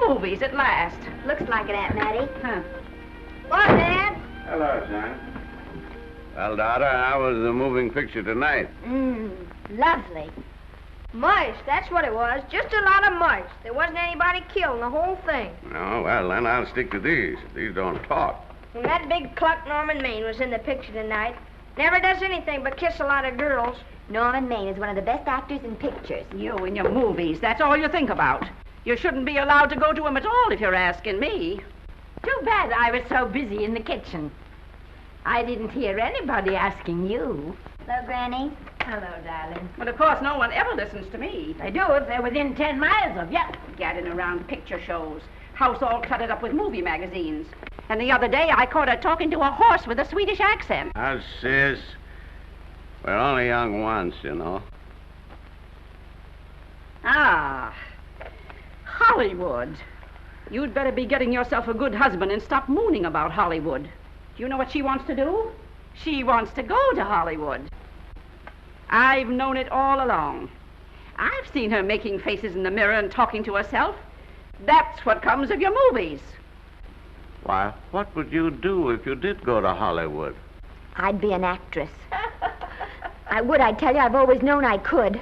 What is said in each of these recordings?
movies at last. Looks like it, Aunt Mattie. Huh. What, Dad? Hello, son. Well, daughter, how was the moving picture tonight? Lovely. Mice, that's what it was. Just a lot of mice. There wasn't anybody killed in the whole thing. No, well, then I'll stick to these. These don't talk. And that big cluck Norman Maine was in the picture tonight. Never does anything but kiss a lot of girls. Norman Maine is one of the best actors in pictures. You and your movies, that's all you think about. You shouldn't be allowed to go to them at all if you're asking me. Too bad I was so busy in the kitchen. I didn't hear anybody asking you. Hello, Granny. Hello, darling. But of course, no one ever listens to me. They do if they're within 10 miles of you. Gadding around picture shows. House all cluttered up with movie magazines. And the other day, I caught her talking to a horse with a Swedish accent. Now, sis, we're only young once, you know. Ah, Hollywood. You'd better be getting yourself a good husband and stop mooning about Hollywood. Do you know what she wants to do? She wants to go to Hollywood. I've known it all along. I've seen her making faces in the mirror and talking to herself. That's what comes of your movies. Why, what would you do if you did go to Hollywood? I'd be an actress. I would, I tell you. I've always known I could.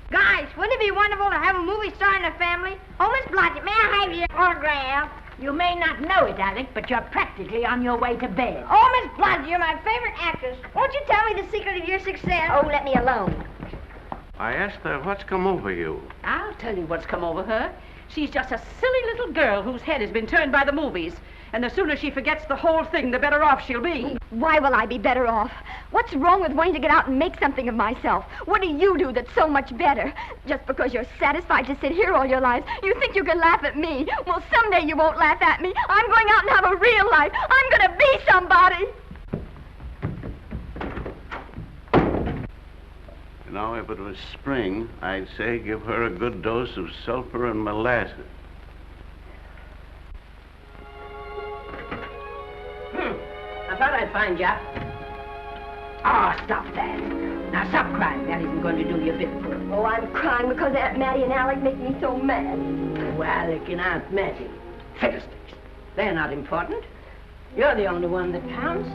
Guys, wouldn't it be wonderful to have a movie star in the family? Oh, Miss Blodgett, may I have your autograph? You may not know it, Alec, but you're practically on your way to bed. Oh, Miss Blodgett, you're my favorite actress. Won't you tell me the secret of your success? Oh, let me alone. I asked her, what's come over you? I'll tell you what's come over her. She's just a silly little girl whose head has been turned by the movies. And the sooner she forgets the whole thing, the better off she'll be. Why will I be better off? What's wrong with wanting to get out and make something of myself? What do you do that's so much better? Just because you're satisfied to sit here all your lives, you think you can laugh at me. Well, someday you won't laugh at me. I'm going out and have a real life. I'm going to be somebody. You know, if it was spring, I'd say give her a good dose of sulfur and molasses. I thought I'd find you. Oh, stop that. Now, stop crying. That isn't going to do you a bit of good. Oh, I'm crying because Aunt Mattie and Alec make me so mad. Oh, Alec and Aunt Mattie. Fiddlesticks. They're not important. You're the only one that counts.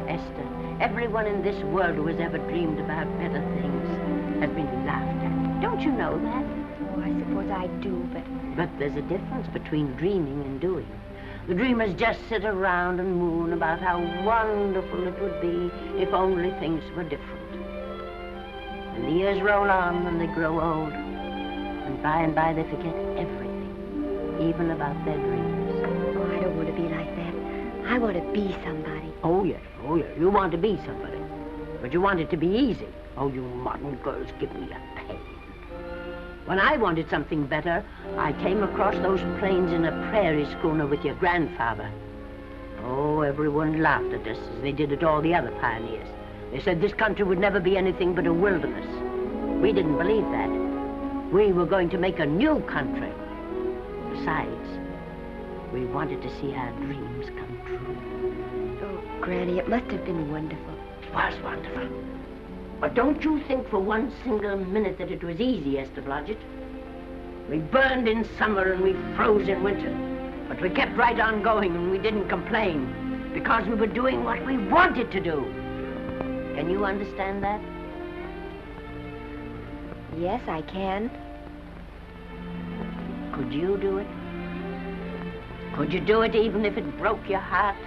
Esther, everyone in this world who has ever dreamed about better things has been laughed at. Don't you know that? Oh, I suppose I do, but... But there's a difference between dreaming and doing. The dreamers just sit around and moon about how wonderful it would be if only things were different. And the years roll on and they grow old. And by they forget everything, even about their dreams. Oh, I don't want to be like that. I want to be somebody. Oh, yes. You want to be somebody. But you want it to be easy. Oh, you modern girls give me a pain. When I wanted something better, I came across those plains in a prairie schooner with your grandfather. Oh, everyone laughed at us as they did at all the other pioneers. They said this country would never be anything but a wilderness. We didn't believe that. We were going to make a new country. Besides, we wanted to see our dreams come true. Oh, Granny, it must have been wonderful. It was wonderful. But don't you think for one single minute that it was easy, Esther Blodgett? We burned in summer and we froze in winter. But we kept right on going and we didn't complain because we were doing what we wanted to do. Can you understand that? Yes, I can. Could you do it? Could you do it even if it broke your heart?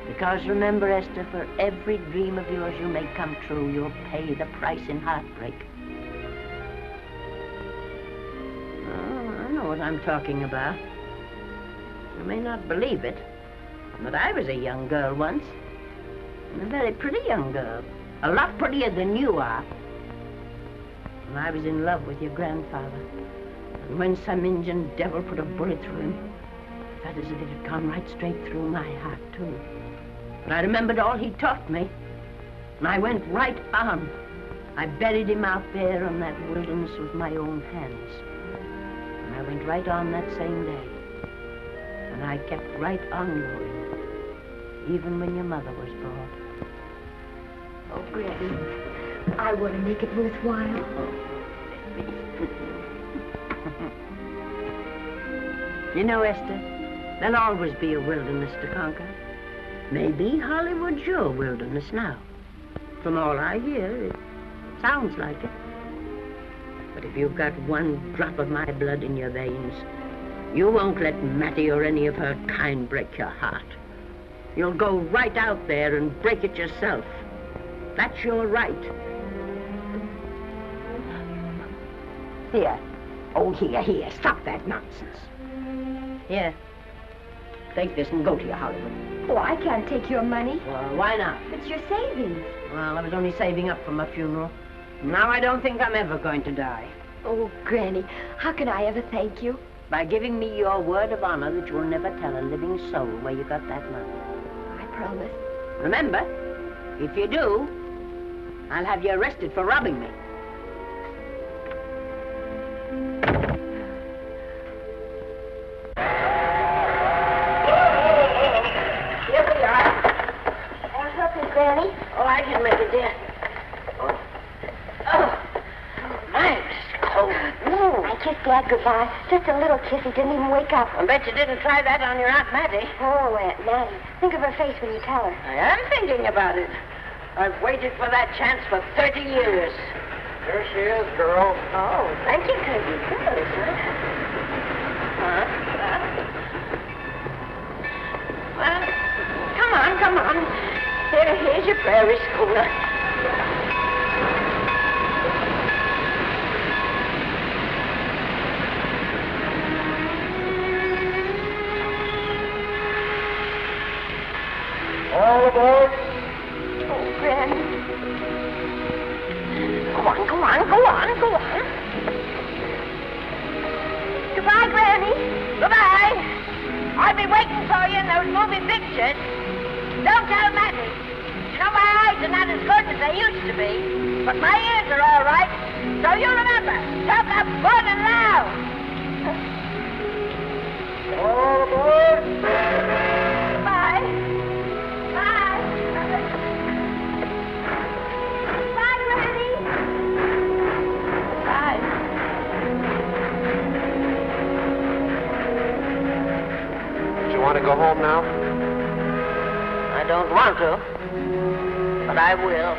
Because remember, Esther, for every dream of yours you make come true, you'll pay the price in heartbreak. Oh, I know what I'm talking about. You may not believe it, but I was a young girl once. And a very pretty young girl. A lot prettier than you are. And I was in love with your grandfather. And when some Indian devil put a bullet through him, I felt as if it had gone right straight through my heart, too. But I remembered all he taught me, and I went right on. I buried him out there in that wilderness with my own hands. And I went right on that same day. And I kept right on going, even when your mother was born. Oh, Granny, I want to make it worthwhile. You know, Esther, there'll always be a wilderness to conquer. Maybe Hollywood's your wilderness now. From all I hear, it sounds like it. But if you've got one drop of my blood in your veins, you won't let Mattie or any of her kind break your heart. You'll go right out there and break it yourself. That's your right. Here. Oh, here. Stop that nonsense. Here. Take this and go to your Hollywood. Oh, I can't take your money. Well, why not? It's your savings. Well, I was only saving up for my funeral. Now I don't think I'm ever going to die. Oh, Granny, how can I ever thank you? By giving me your word of honor that you'll never tell a living soul where you got that money. I promise. Remember, if you do, I'll have you arrested for robbing me. Here we are. Want something, Granny? Oh, I can make it, dear. Oh, my, it's cold. I kissed Dad goodbye. Just a little kiss. He didn't even wake up. I bet you didn't try that on your Aunt Mattie. Oh, Aunt Mattie. Think of her face when you tell her. I am thinking about it. I've waited for that chance for 30 years. Here she is, girl. Oh, thank you, Cousin. Well, come on. Here's your prairie schooner. All aboard. Oh, Granny. Go on. Goodbye, Granny. Goodbye. I'll be waiting for you in those movie pictures. Don't tell Mattie. You know, my eyes are not as good as they used to be, but my ears are all right. So you remember, talk up good and loud. All aboard. Bye. Bye. Bye, Granny. Bye. Do you want to go home now? I don't want to, but I will.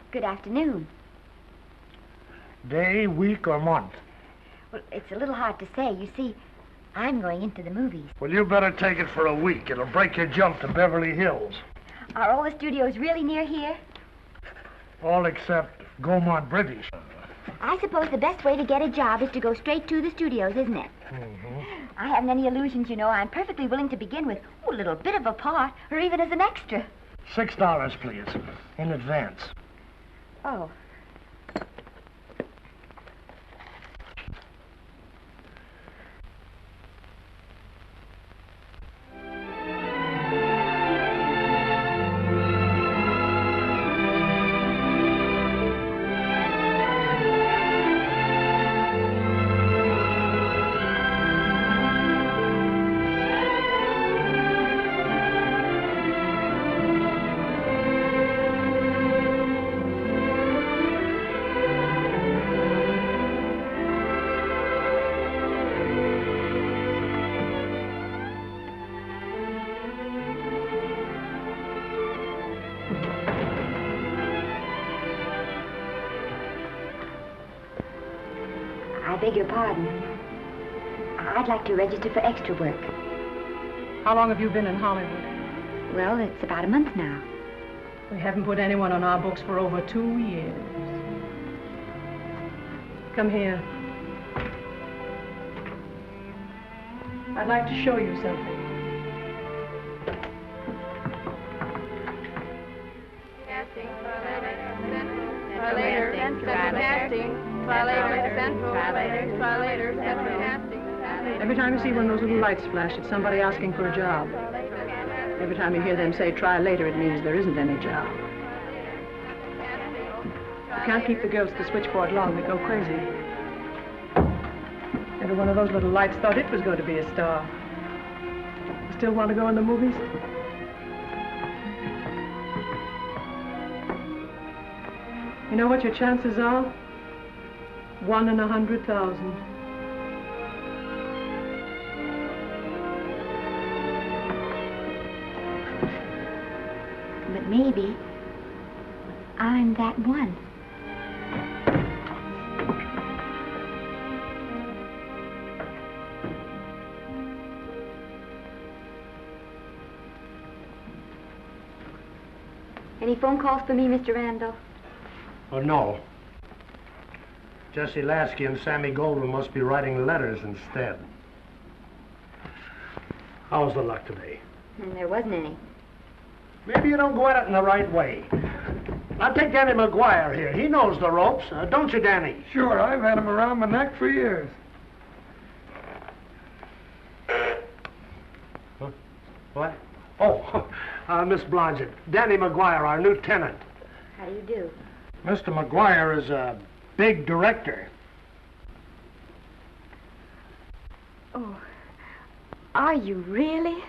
Good afternoon. Day, week, or month? Well, it's a little hard to say. You see, I'm going into the movies. Well, you better take it for a week. It'll break your jump to Beverly Hills. Are all the studios really near here? All except Gaumont British. I suppose the best way to get a job is to go straight to the studios, isn't it? Mm-hmm. I haven't any illusions, you know. I'm perfectly willing to begin with a little bit of a part, or even as an extra. $6, please, in advance. Oh. I beg your pardon. I'd like to register for extra work. How long have you been in Hollywood? Well, it's about a month now. We haven't put anyone on our books for over 2 years. Come here. I'd like to show you something. Every time you see one of those little lights flash, it's somebody asking for a job. Every time you hear them say, try later, it means there isn't any job. You can't keep the girls at the switchboard long. They go crazy. Every one of those little lights thought it was going to be a star. You still want to go in the movies? You know what your chances are? 1 in 100,000. But maybe I'm that one. Any phone calls for me, Mr. Randall? Oh, no. Jesse Lasky and Sammy Goldwyn must be writing letters instead. How's the luck today? And there wasn't any. Maybe you don't go at it in the right way. Now take Danny McGuire here. He knows the ropes. Don't you, Danny? Sure, I've had him around my neck for years. Huh? What? Oh, Miss Blodgett. Danny McGuire, our new tenant. How do you do? Mr. McGuire is a big director. Oh, are you really?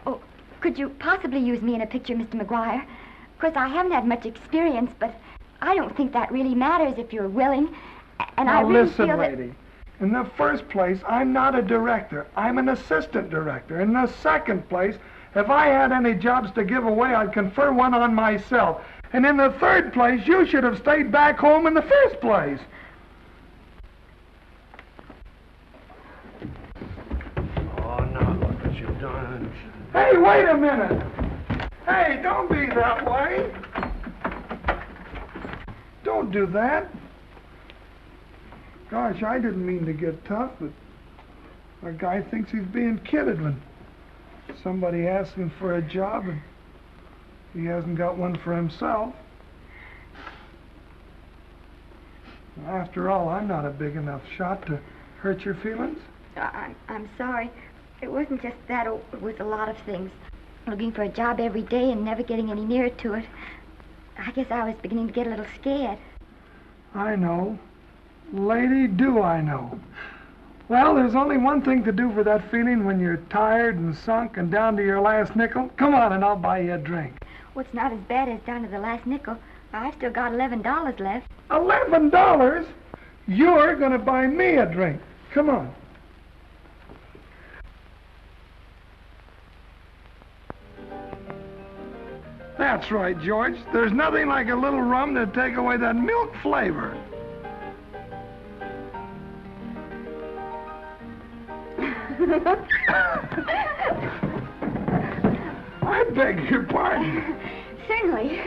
Oh, could you possibly use me in a picture, Mr. McGuire? Of course, I haven't had much experience, but I don't think that really matters if you're willing. And Now I really listen, feel lady. In the first place, I'm not a director. I'm an assistant director. In the second place, if I had any jobs to give away, I'd confer one on myself. And in the third place, you should have stayed back home in the first place. Oh, now look what you've done. Hey, wait a minute. Hey, don't be that way. Don't do that. Gosh, I didn't mean to get tough, but a guy thinks he's being kidded when somebody asks him for a job and he hasn't got one for himself. After all, I'm not a big enough shot to hurt your feelings. I'm sorry. It wasn't just that. It was a lot of things. Looking for a job every day and never getting any nearer to it. I guess I was beginning to get a little scared. I know. Lady, do I know. Well, there's only one thing to do for that feeling when you're tired and sunk and down to your last nickel. Come on and I'll buy you a drink. Well, it's not as bad as down to the last nickel. I've still got $11 left. $11? You're going to buy me a drink. Come on. That's right, George. There's nothing like a little rum to take away that milk flavor. I beg your pardon. Certainly.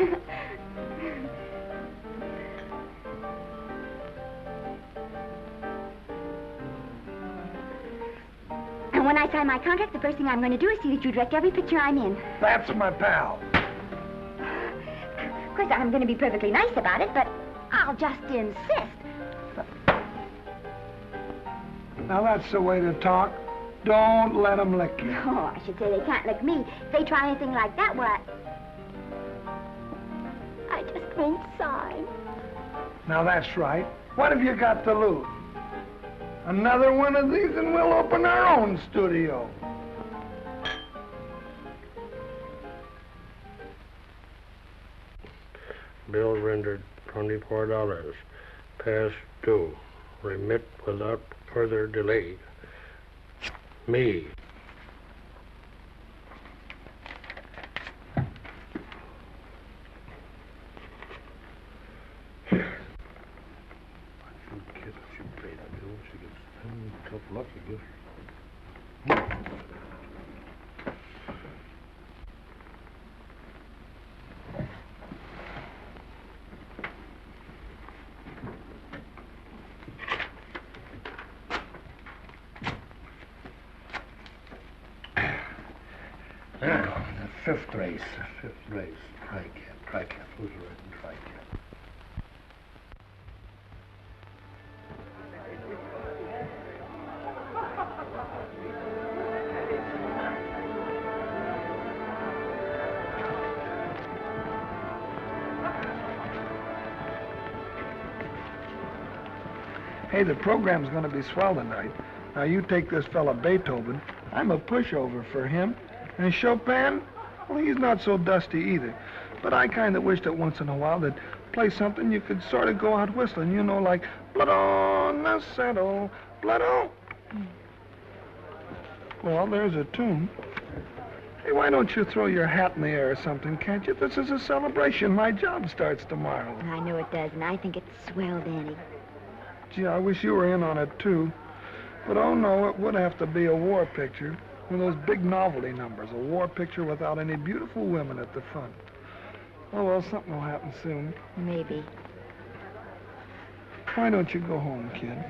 And when I sign my contract, the first thing I'm going to do is see that you direct every picture I'm in. That's my pal. Of course, I'm going to be perfectly nice about it, but I'll just insist. Now, that's the way to talk. Don't let them lick you. Oh, I should say they can't lick me. If they try anything like that, well, I just won't sign. Now, that's right. What have you got to lose? Another one of these and we'll open our own studio. Bill rendered $24. Past due. Remit without further delay. Me. Tough luck, I guess. The fifth race. Tri-cap. Who's written tri-cap? Hey, the program's going to be swell tonight. Now, you take this fella Beethoven. I'm a pushover for him. And Chopin, well, he's not so dusty either. But I kind of wish that once in a while they'd play something you could sort of go out whistling, you know, like Blood on the Saddle, Blood on. Well, there's a tune. Hey, why don't you throw your hat in the air or something, can't you? This is a celebration. My job starts tomorrow. I know it does, and I think it's swell, Danny. Gee, I wish you were in on it, too. But, oh, no, it would have to be a war picture. One of those big novelty numbers. A war picture without any beautiful women at the front. Oh, well, something will happen soon. Maybe. Why don't you go home, kid?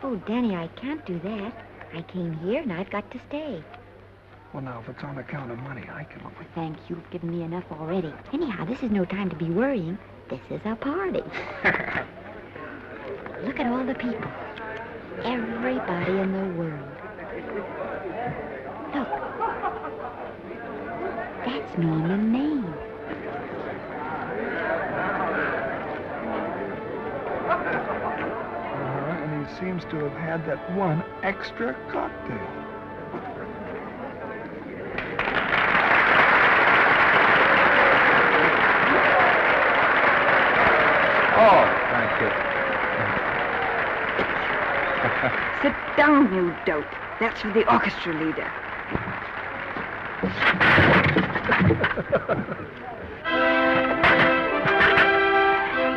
Oh, Danny, I can't do that. I came here, and I've got to stay. Well, now, if it's on account of money, I can... Oh, thank you. You've given me enough already. Anyhow, this is no time to be worrying. This is a party. Look at all the people. Everybody in the world. Look. That's Norman Maine. And he seems to have had that one extra cocktail. Oh, thank you. Sit down, you dope. That's for the orchestra leader.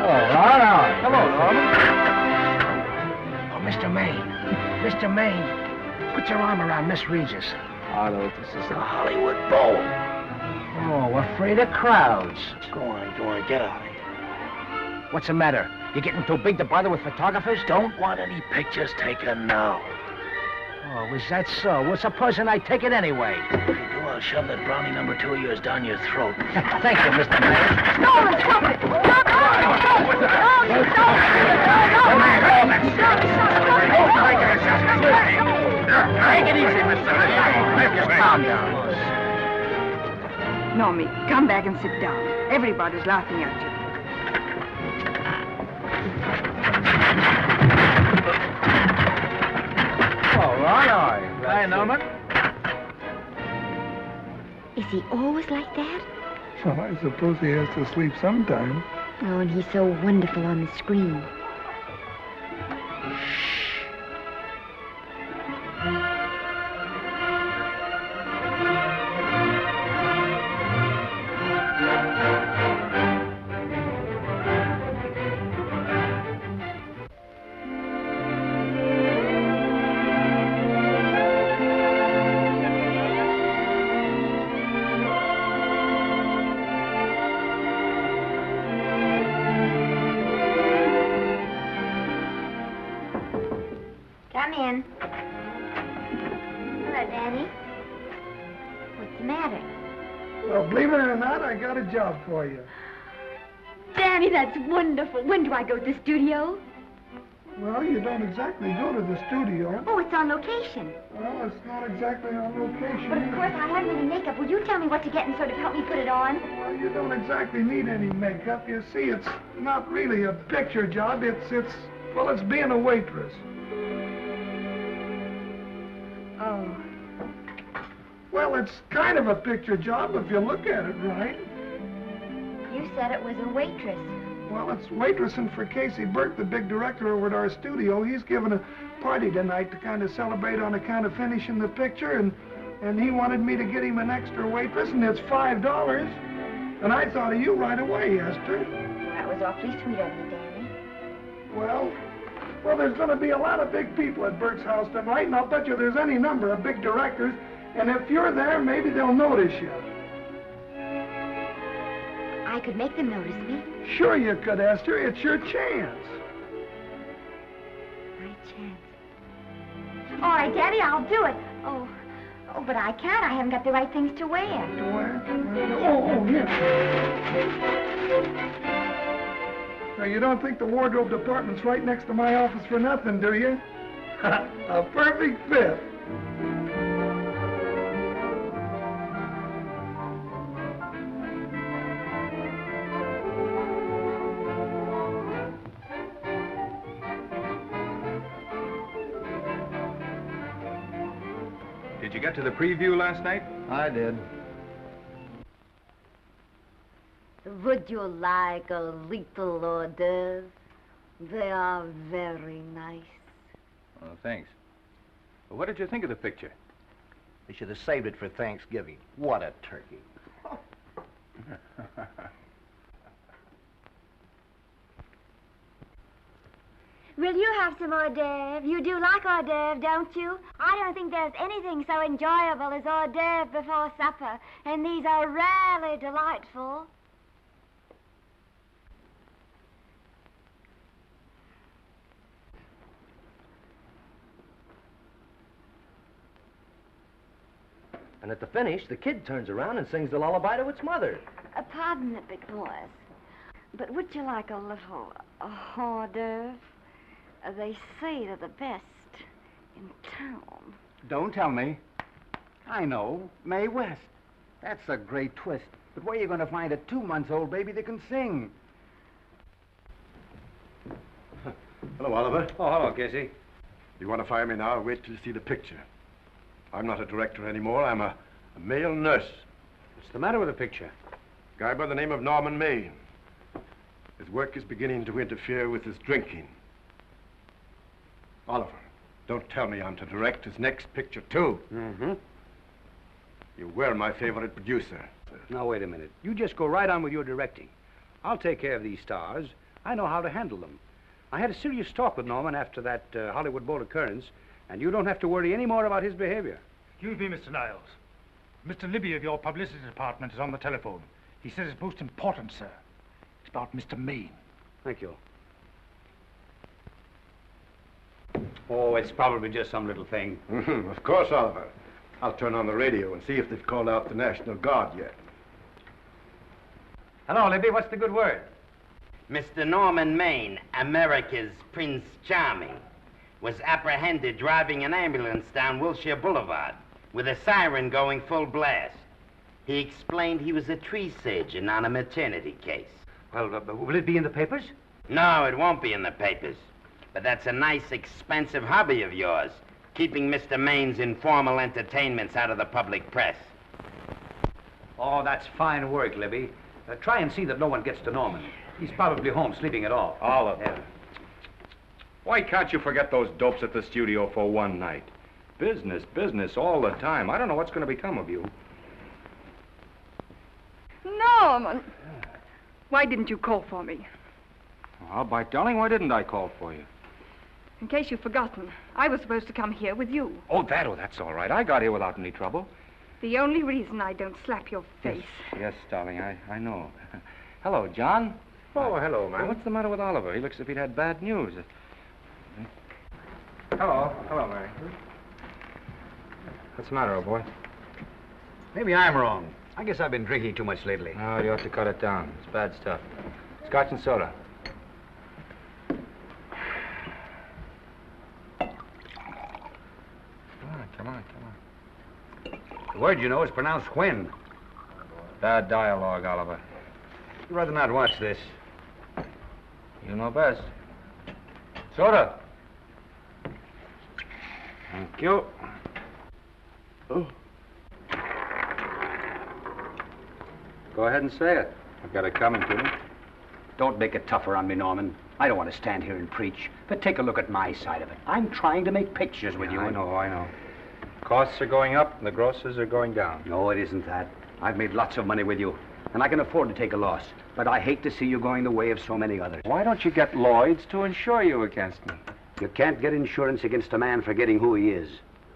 All right. Hello, Norman. Oh, Mr. Mr. Maine, put your arm around Miss Regis. Arlo, this is The Hollywood Bowl. Oh, afraid of crowds. Go on, get out of here. What's the matter? You getting too big to bother with photographers? Don't want any pictures taken now. Oh, is that so? Well, supposing I take it anyway. If you do, I'll shove that brownie number 2 of yours down your throat. Thank you, Mr. Mayor. Norman, stop it! Stop it! Take it easy, Mr. Mayor. Just calm down. Normie, come back and sit down. Everybody's laughing at you. All right. Hi, Norman. Is he always like that? Well, I suppose he has to sleep sometime. Oh, and he's so wonderful on the screen. Come in. Danny, what's the matter? Well, believe it or not, I got a job for you. Danny, that's wonderful. When do I go to the studio? Well, you don't exactly go to the studio. Oh, it's on location. Well, it's not exactly on location. But of course, I haven't any makeup. Will you tell me what to get and sort of help me put it on? Well, you don't exactly need any makeup. You see, it's not really a picture job. Well, it's being a waitress. Oh. Well, it's kind of a picture job if you look at it right. You said it was a waitress. Well, it's waitressing for Casey Burke, the big director over at our studio. He's giving a party tonight to kind of celebrate on account of finishing the picture, and he wanted me to get him an extra waitress, and it's $5. And I thought of you right away, Esther. That was awfully sweet of you, Danny. Well, there's going to be a lot of big people at Burke's house tonight, and I'll bet you there's any number of big directors, and if you're there, maybe they'll notice you. I could make them notice me. Sure you could, Esther. It's your chance. My chance. All right, Daddy, I'll do it. Oh, but I can't. I haven't got the right things to wear. To wear? Oh, yeah. Now, you don't think the wardrobe department's right next to my office for nothing, do you? A perfect fit. Did you get to the preview last night? I did. Would you like a little hors d'oeuvre? They are very nice. Oh, thanks. Well, what did you think of the picture? They should have saved it for Thanksgiving. What a turkey. Will you have some hors d'oeuvre? You do like hors d'oeuvre, don't you? I don't think there's anything so enjoyable as hors d'oeuvre before supper, and these are rarely delightful. And at the finish, the kid turns around and sings the lullaby to its mother. Pardon the big boys, but would you like a little hors d'oeuvre? They say they're the best in town. Don't tell me. I know. Mae West. That's a great twist. But where are you going to find a 2-month-old baby that can sing? Hello, Oliver. Oh, hello, Casey. You want to fire me now or wait till you see the picture? I'm not a director anymore. I'm a male nurse. What's the matter with the picture? A guy by the name of Norman Maine. His work is beginning to interfere with his drinking. Oliver, don't tell me I'm to direct his next picture, too. Mm-hmm. You were my favorite producer. Now, wait a minute. You just go right on with your directing. I'll take care of these stars. I know how to handle them. I had a serious talk with Norman after that Hollywood Bowl occurrence, and you don't have to worry any more about his behavior. Excuse me, Mr. Niles. Mr. Libby of your publicity department is on the telephone. He says it's most important, sir. It's about Mr. Maine. Thank you. Oh, it's probably just some little thing. Mm-hmm. Of course, Oliver. I'll turn on the radio and see if they've called out the National Guard yet. Hello, Libby. What's the good word? Mr. Norman Maine, America's Prince Charming, was apprehended driving an ambulance down Wilshire Boulevard with a siren going full blast. He explained he was a tree surgeon on a maternity case. Well, will it be in the papers? No, it won't be in the papers. But that's a nice, expensive hobby of yours, keeping Mr. Maine's informal entertainments out of the public press. Oh, that's fine work, Libby. Try and see that no one gets to Norman. He's probably home sleeping it off. Oliver. Yeah. Why can't you forget those dopes at the studio for one night? Business, business all the time. I don't know what's going to become of you. Norman! Why didn't you call for me? Well, by darling, why didn't I call for you? In case you've forgotten, I was supposed to come here with you. Oh, that's all right. I got here without any trouble. The only reason I don't slap your face. Yes, darling, I know. Hello, John. Oh, hello, man. What's the matter with Oliver? He looks as if he'd had bad news. Hello, Mary. What's the matter, old boy? Maybe I'm wrong. I guess I've been drinking too much lately. Oh, you ought to cut it down. It's bad stuff. Scotch and soda. Come on. The word, you know, is pronounced when. Bad dialogue, Oliver. I'd rather not watch this. You know best. Soda. Thank you. Oh. Go ahead and say it. I've got it coming to me. Don't make it tougher on me, Norman. I don't want to stand here and preach, but take a look at my side of it. I'm trying to make pictures with you. I know. Costs are going up and the grosses are going down. No, it isn't that. I've made lots of money with you, and I can afford to take a loss. But I hate to see you going the way of so many others. Why don't you get Lloyd's to insure you against me? You can't get insurance against a man forgetting who he is.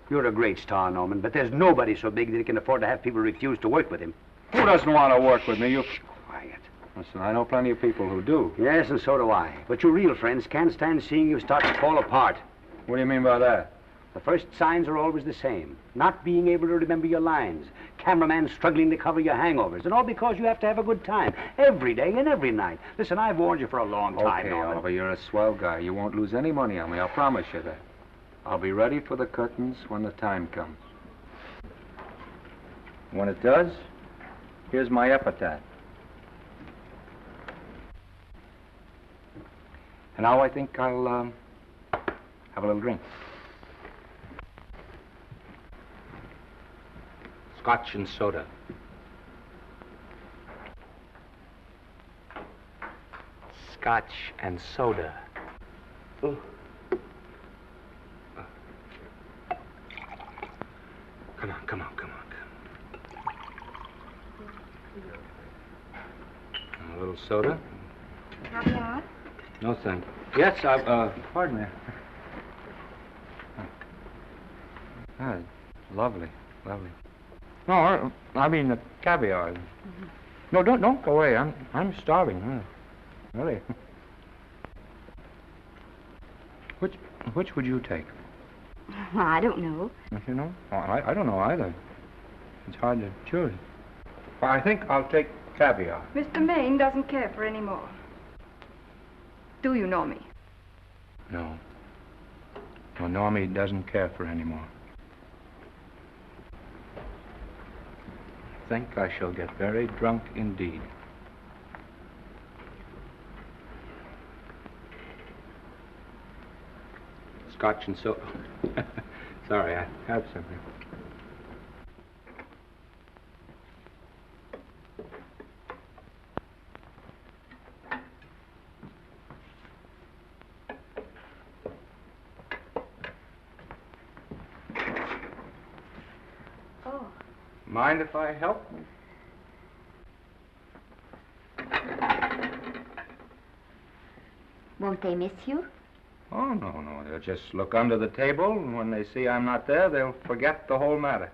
You're a great star, Norman, but there's nobody so big that he can afford to have people refuse to work with him. Who doesn't want to work with me? You... Quiet. Listen, I know plenty of people who do. Yes, and so do I. But your real friends can't stand seeing you start to fall apart. What do you mean by that? The first signs are always the same. Not being able to remember your lines. Cameraman struggling to cover your hangovers. And all because you have to have a good time. Every day and every night. Listen, I've warned you for a long time, Okay, Norman. Oliver, you're a swell guy. You won't lose any money on me. I'll promise you that. I'll be ready for the curtains when the time comes. When it does, here's my epitaph. And now I think I'll have a little drink. Scotch and soda. Scotch and soda. Oh. Come on. A little soda? Caviar? No, thank you. Yes, pardon me. Ah, lovely. No, I mean the caviar. Mm-hmm. No, don't go away. I'm starving. Really. Which would you take? Well, I don't know. You know? Oh, I don't know either. It's hard to choose. Well, I think I'll take caviar. Mr. Maine doesn't care for any more. Do you know me? No. Well, Normie doesn't care for any more. I think I shall get very drunk indeed. Scotch and soda. Sorry, I have something. Oh. Mind if I help? Won't they miss you? Oh, no. They'll just look under the table, and when they see I'm not there, they'll forget the whole matter.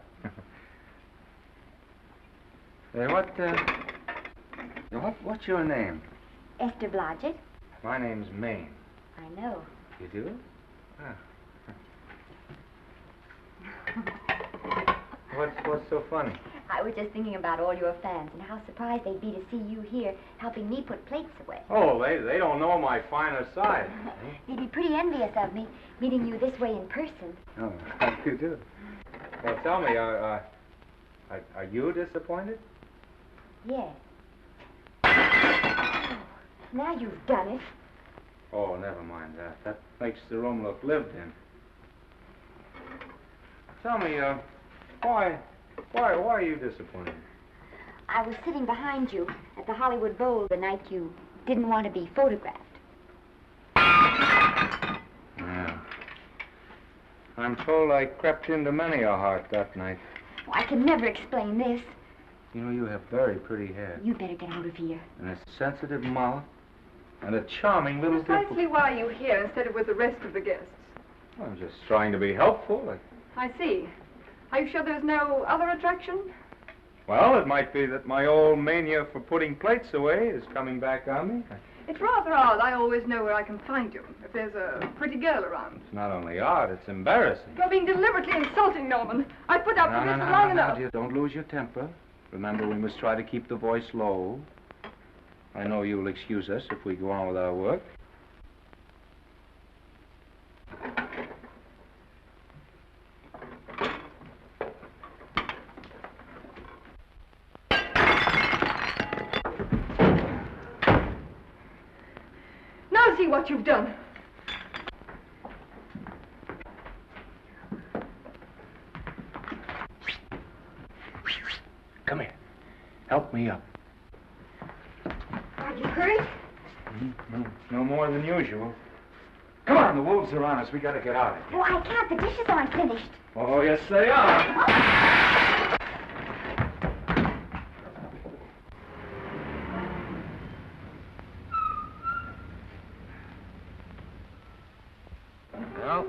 Hey, what's your name? Esther Blodgett. My name's Maine. I know. You do? What's so funny? I was just thinking about all your fans and how surprised they'd be to see you here helping me put plates away. Oh, they don't know my finer side. They'd be pretty envious of me, meeting you this way in person. Oh, you do. Well, tell me, are you disappointed? Yes. Oh, now you've done it. Oh, never mind that. That makes the room look lived in. Tell me, why are you disappointed? I was sitting behind you at the Hollywood Bowl the night you didn't want to be photographed. Yeah. I'm told I crept into many a heart that night. Oh, I can never explain this. You know, you have very pretty hair. You better get out of here. And a sensitive mouth. And a charming little Precisely why are you here instead of with the rest of the guests? I'm just trying to be helpful. I see. Are you sure there's no other attraction? Well, it might be that my old mania for putting plates away is coming back on me. It's rather odd. I always know where I can find you if there's a pretty girl around. It's not only odd, it's embarrassing. You're being deliberately insulting, Norman. I've put up with this for long enough. Dear, don't lose your temper. Remember, we must try to keep the voice low. I know you'll excuse us if we go on with our work. Now see what you've done. Come here. Help me up. Are you hurt? No more than usual. Come on, the wolves are on us. We gotta get out of here. Oh, I can't. The dishes aren't finished. Oh, yes, they are. Well,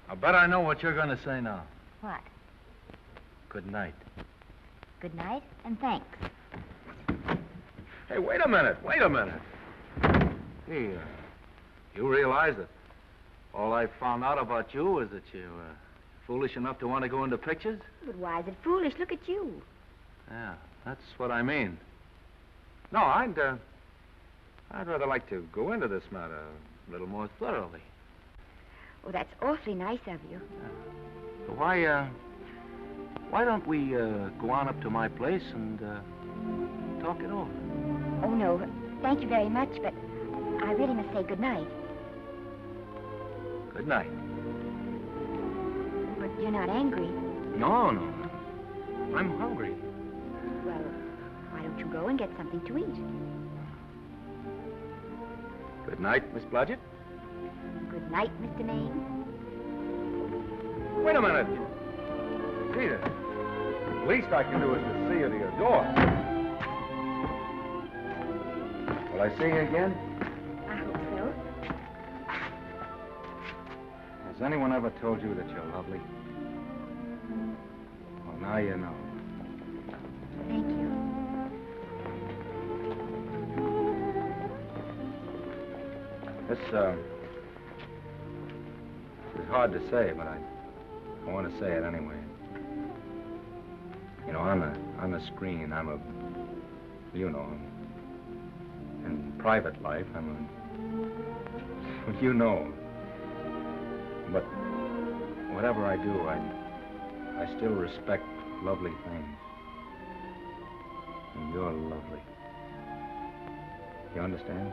I bet I know what you're going to say now. What? Good night. Good night, and thanks. Hey, wait a minute. Hey, you realize that all I found out about you is that you're foolish enough to want to go into pictures? But why is it foolish? Look at you. Yeah, that's what I mean. No, I'd rather like to go into this matter a little more thoroughly. Oh, that's awfully nice of you. So why don't we go on up to my place and talk it over? Oh, no. Thank you very much, but I really must say good night. Good night. But you're not angry. No. I'm hungry. Well, why don't you go and get something to eat? Good night, Miss Blodgett. Good night, Mr. Maine. Wait a minute. Peter, the least I can do is to see you to your door. Will I see you again? I hope so. Has anyone ever told you that you're lovely? Well, now you know. Thank you. This is hard to say, but I want to say it anyway. You know, on the screen, in private life, well, you know. But whatever I do, I still respect lovely things. And you're lovely. You understand?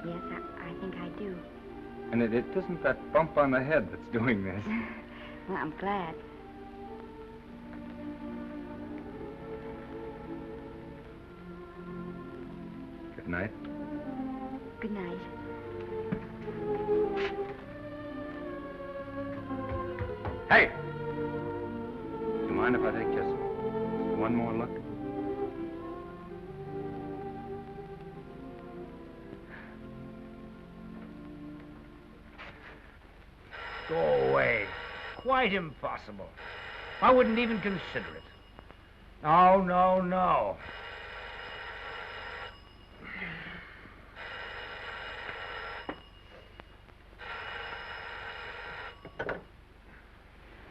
Yes, I think I do. And it isn't that bump on the head that's doing this. Well, I'm glad. Good night. Good night. Hey! You mind if I take just one more look? Go away. Quite impossible. I wouldn't even consider it. No.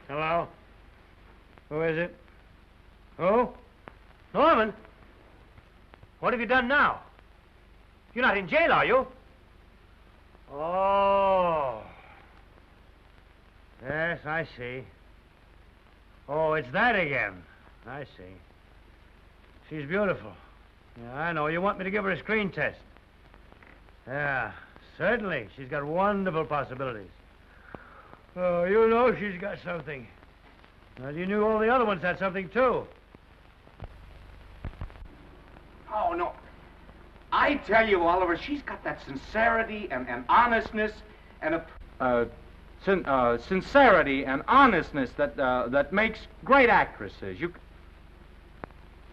Hello? Who is it? Who? Norman? What have you done now? You're not in jail, are you? Oh. Yes, I see. Oh, it's that again. I see. She's beautiful. Yeah, I know. You want me to give her a screen test? Yeah, certainly. She's got wonderful possibilities. Oh, you know she's got something. Well, you knew all the other ones had something, too. Oh, no. I tell you, Oliver, she's got that sincerity and honestness and a... sincerity and honestness that makes great actresses.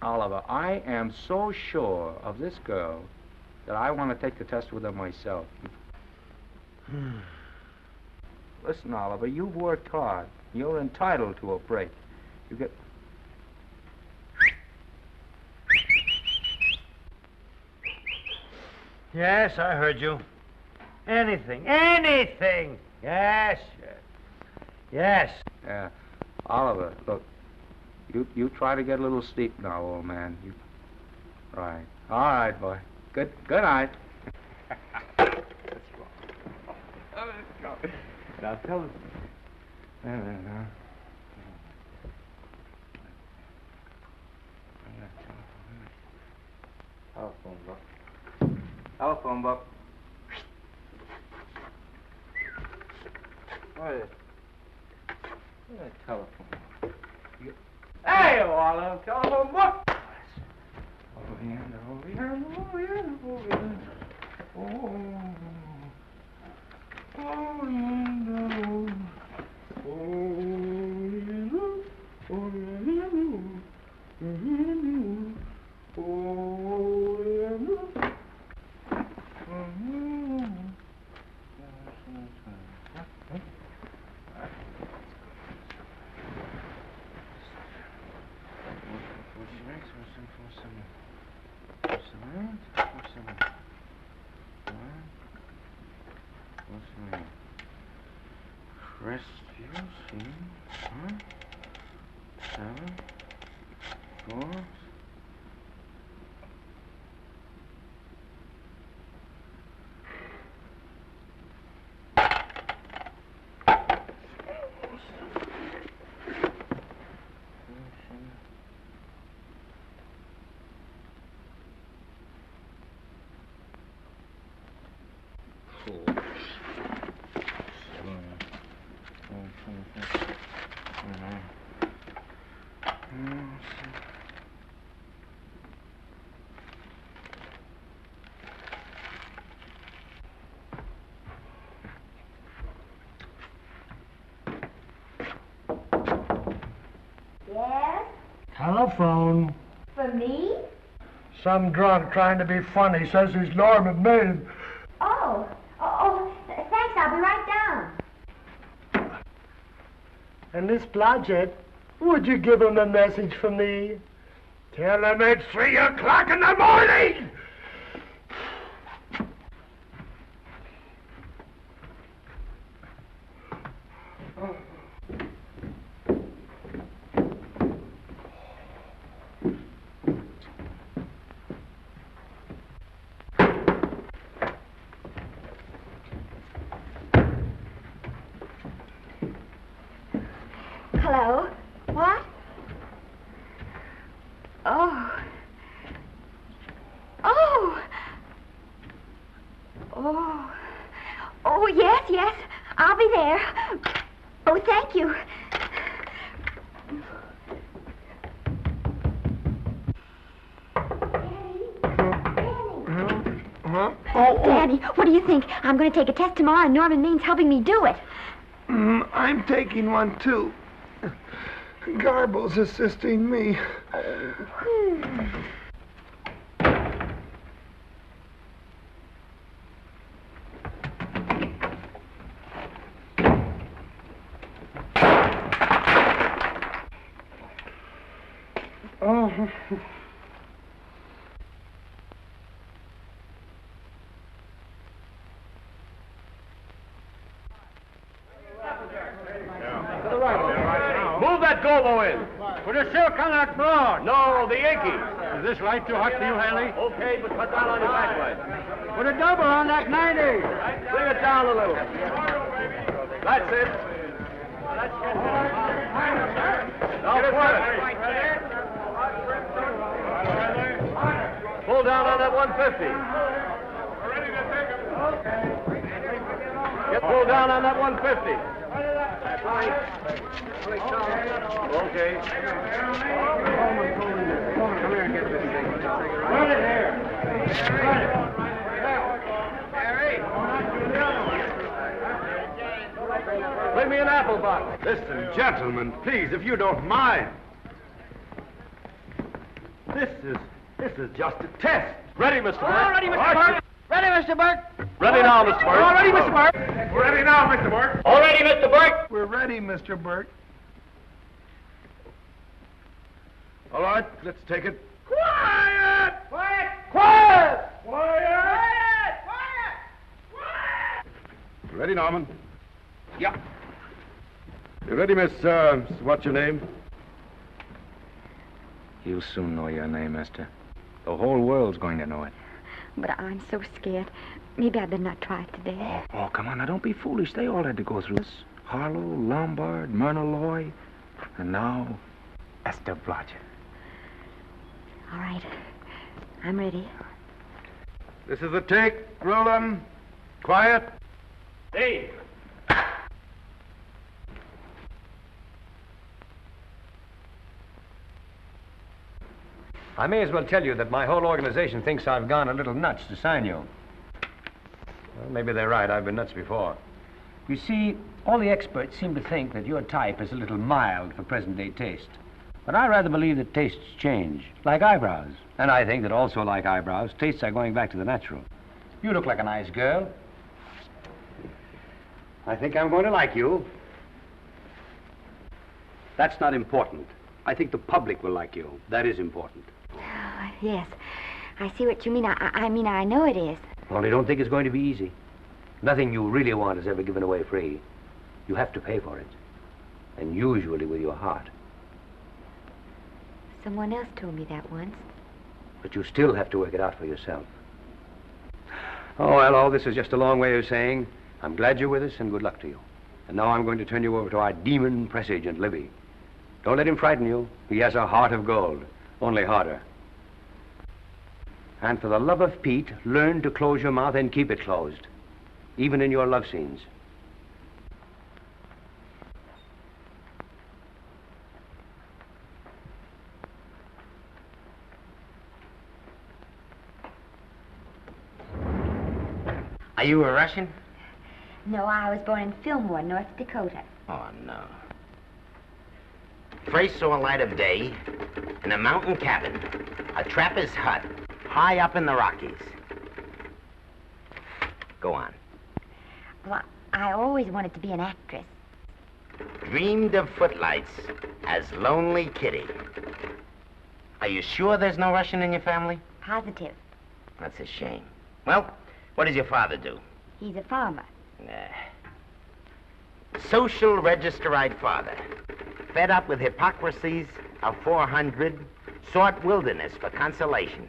Oliver, I am so sure of this girl that I want to take the test with her myself. Listen, Oliver, you've worked hard. You're entitled to a break. You get... Yes, I heard you. Anything. Anything. Yes, yes. Yes. Yeah. Oliver, look. You try to get a little sleep now, old man. Right. All right, boy. Good night. Let's go. Now tell us. Telephone book. Telephone book. What is it? Where's that telephone book? Hey, Oliver, telephone book. Over here, over here, over here, over here. Oh, Telephone. For me? Some drunk trying to be funny says he's Norman Maine. Oh, thanks. I'll be right down. And Miss Blodgett, would you give him a message for me? Tell him it's 3 o'clock in the morning! Hello? What? Oh. Oh. Oh. Oh, yes. I'll be there. Oh, thank you. Daddy, what do you think? I'm going to take a test tomorrow, and Norman Maine's helping me do it. I'm taking one, too. Garble's assisting me. Oh. Move that gobo in. Put a silk on that broad. No, the Yankee. Is this light too hot for you, Haley? Okay, but cut down on your backlight. Put a double on that 90. Bring it down a little. That's it. Now pull it. Pull down on that 150. Get pulled down on that 150. Okay. Come here and get this thing. Run it here. Bring me an apple box. Listen, gentlemen, please, if you don't mind. This is just a test. Ready, Mr. Burke? All ready, Mr. Burke. Ready, Mr. Burke? Ready now, Mr. Burke. All ready, Mr. Burke? Ready now, Mr. Burke. All ready, Mr. Burke? We're ready, Mr. Burke. All right, let's take it. Quiet! Quiet! Quiet! Quiet! Ready, Norman? Yep. You ready, Miss, what's your name? You'll soon know your name, Esther. The whole world's going to know it. But I'm so scared. Maybe I better not try it today. Oh, come on, now don't be foolish. They all had to go through this. Harlow, Lombard, Myrna Loy, and now Esther Blodgett. All right. I'm ready. This is the take. Rolling. Quiet. Hey! I may as well tell you that my whole organization thinks I've gone a little nuts to sign you. Well, maybe they're right. I've been nuts before. You see, all the experts seem to think that your type is a little mild for present-day taste. But I rather believe that tastes change, like eyebrows. And I think that also, like eyebrows, tastes are going back to the natural. You look like a nice girl. I think I'm going to like you. That's not important. I think the public will like you. That is important. Yes. I see what you mean. I mean, I know it is. Only don't think it's going to be easy. Nothing you really want is ever given away free. You have to pay for it. And usually with your heart. Someone else told me that once. But you still have to work it out for yourself. Oh, well, all this is just a long way of saying, I'm glad you're with us and good luck to you. And now I'm going to turn you over to our demon press agent, Libby. Don't let him frighten you. He has a heart of gold, only harder. And for the love of Pete, learn to close your mouth and keep it closed, even in your love scenes. Are you a Russian? No, I was born in Fillmore, North Dakota. Oh, no. First saw light of day in a mountain cabin, a trapper's hut, high up in the Rockies. Go on. Well, I always wanted to be an actress. Dreamed of footlights as Lonely Kitty. Are you sure there's no Russian in your family? Positive. That's a shame. Well, what does your father do? He's a farmer. Social registerite father. Fed up with hypocrisies of 400, sought wilderness for consolation.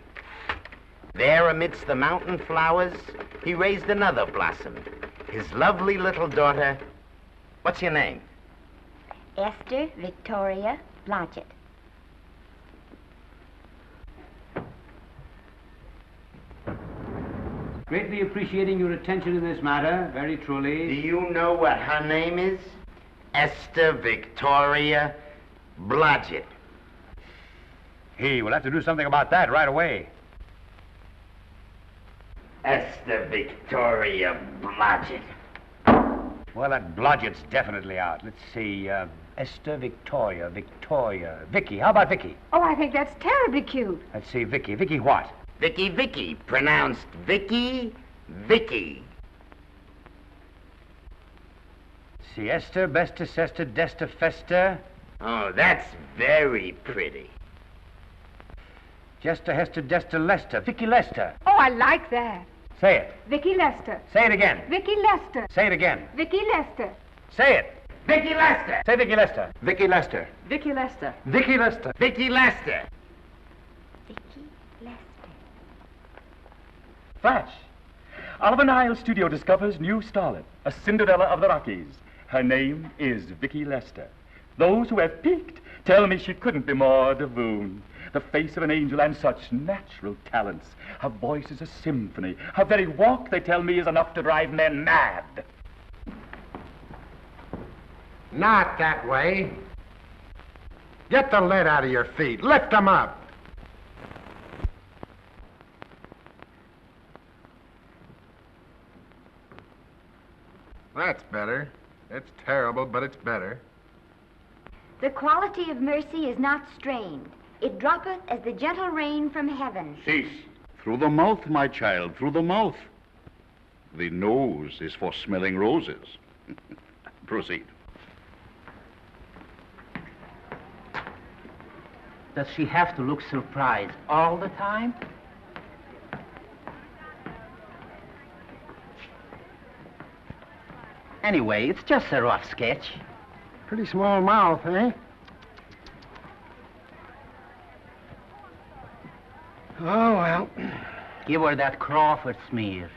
There amidst the mountain flowers, he raised another blossom. His lovely little daughter. What's your name? Esther Victoria Blodgett. Greatly appreciating your attention in this matter, very truly. Do you know what her name is? Esther Victoria Blodgett. Hey, we'll have to do something about that right away. Esther Victoria Blodgett. Well, that Blodgett's definitely out. Let's see, Esther Victoria, Vicky. How about Vicky? Oh, I think that's terribly cute. Let's see, Vicky. Vicky what? Vicky, pronounced Vicky. See, Esther, Besta, Sesta, Desta, Festa. Oh, that's very pretty. Jester, Hester, Desta, Lester. Vicky Lester. Oh, I like that. Say it. Vicky Lester. Say it again. Vicky Lester. Say it again. Vicky Lester. Say it. Vicky Lester. Say Vicky Lester. Vicky Lester. Vicky Lester. Vicky Lester. Vicky Lester. Flash. Oliver Niles Studio discovers new starlet, a Cinderella of the Rockies. Her name is Vicky Lester. Those who have peeked tell me she couldn't be more Devine. The face of an angel and such natural talents. Her voice is a symphony. Her very walk, they tell me, is enough to drive men mad. Not that way. Get the lead out of your feet. Lift them up. That's better. It's terrible, but it's better. The quality of mercy is not strained. It droppeth as the gentle rain from heaven. Cease. Through the mouth, my child, through the mouth. The nose is for smelling roses. Proceed. Does she have to look surprised all the time? Anyway, it's just a rough sketch. Pretty small mouth, eh? Oh, well. Give her that Crawford smear.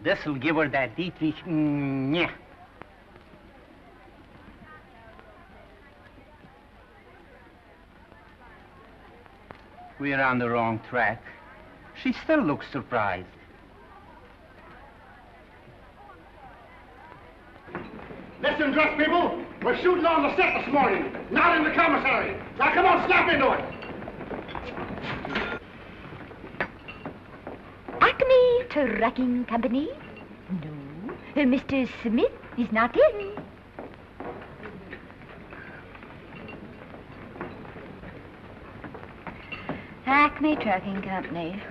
This'll give her that Dietrich. Yeah. We're on the wrong track. She still looks surprised. Listen, dress people. We're shooting on the set this morning, not in the commissary. Now, come on, snap into it. Acme Trucking Company? No. Mr. Smith is not in. Acme Trucking Company.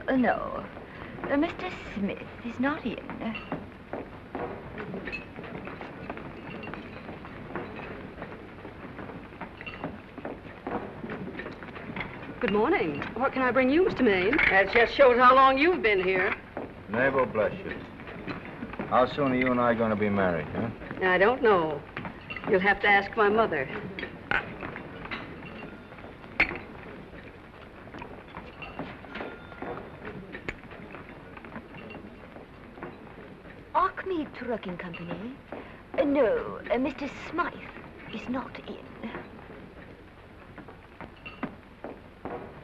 No. Mr. Smith is not in. Good morning. What can I bring you, Mr. Maine? That just shows how long you've been here. Neighbor, bless you. How soon are you and I going to be married, huh? I don't know. You'll have to ask my mother. Acme Trucking Company? No, Mr. Smythe is not in.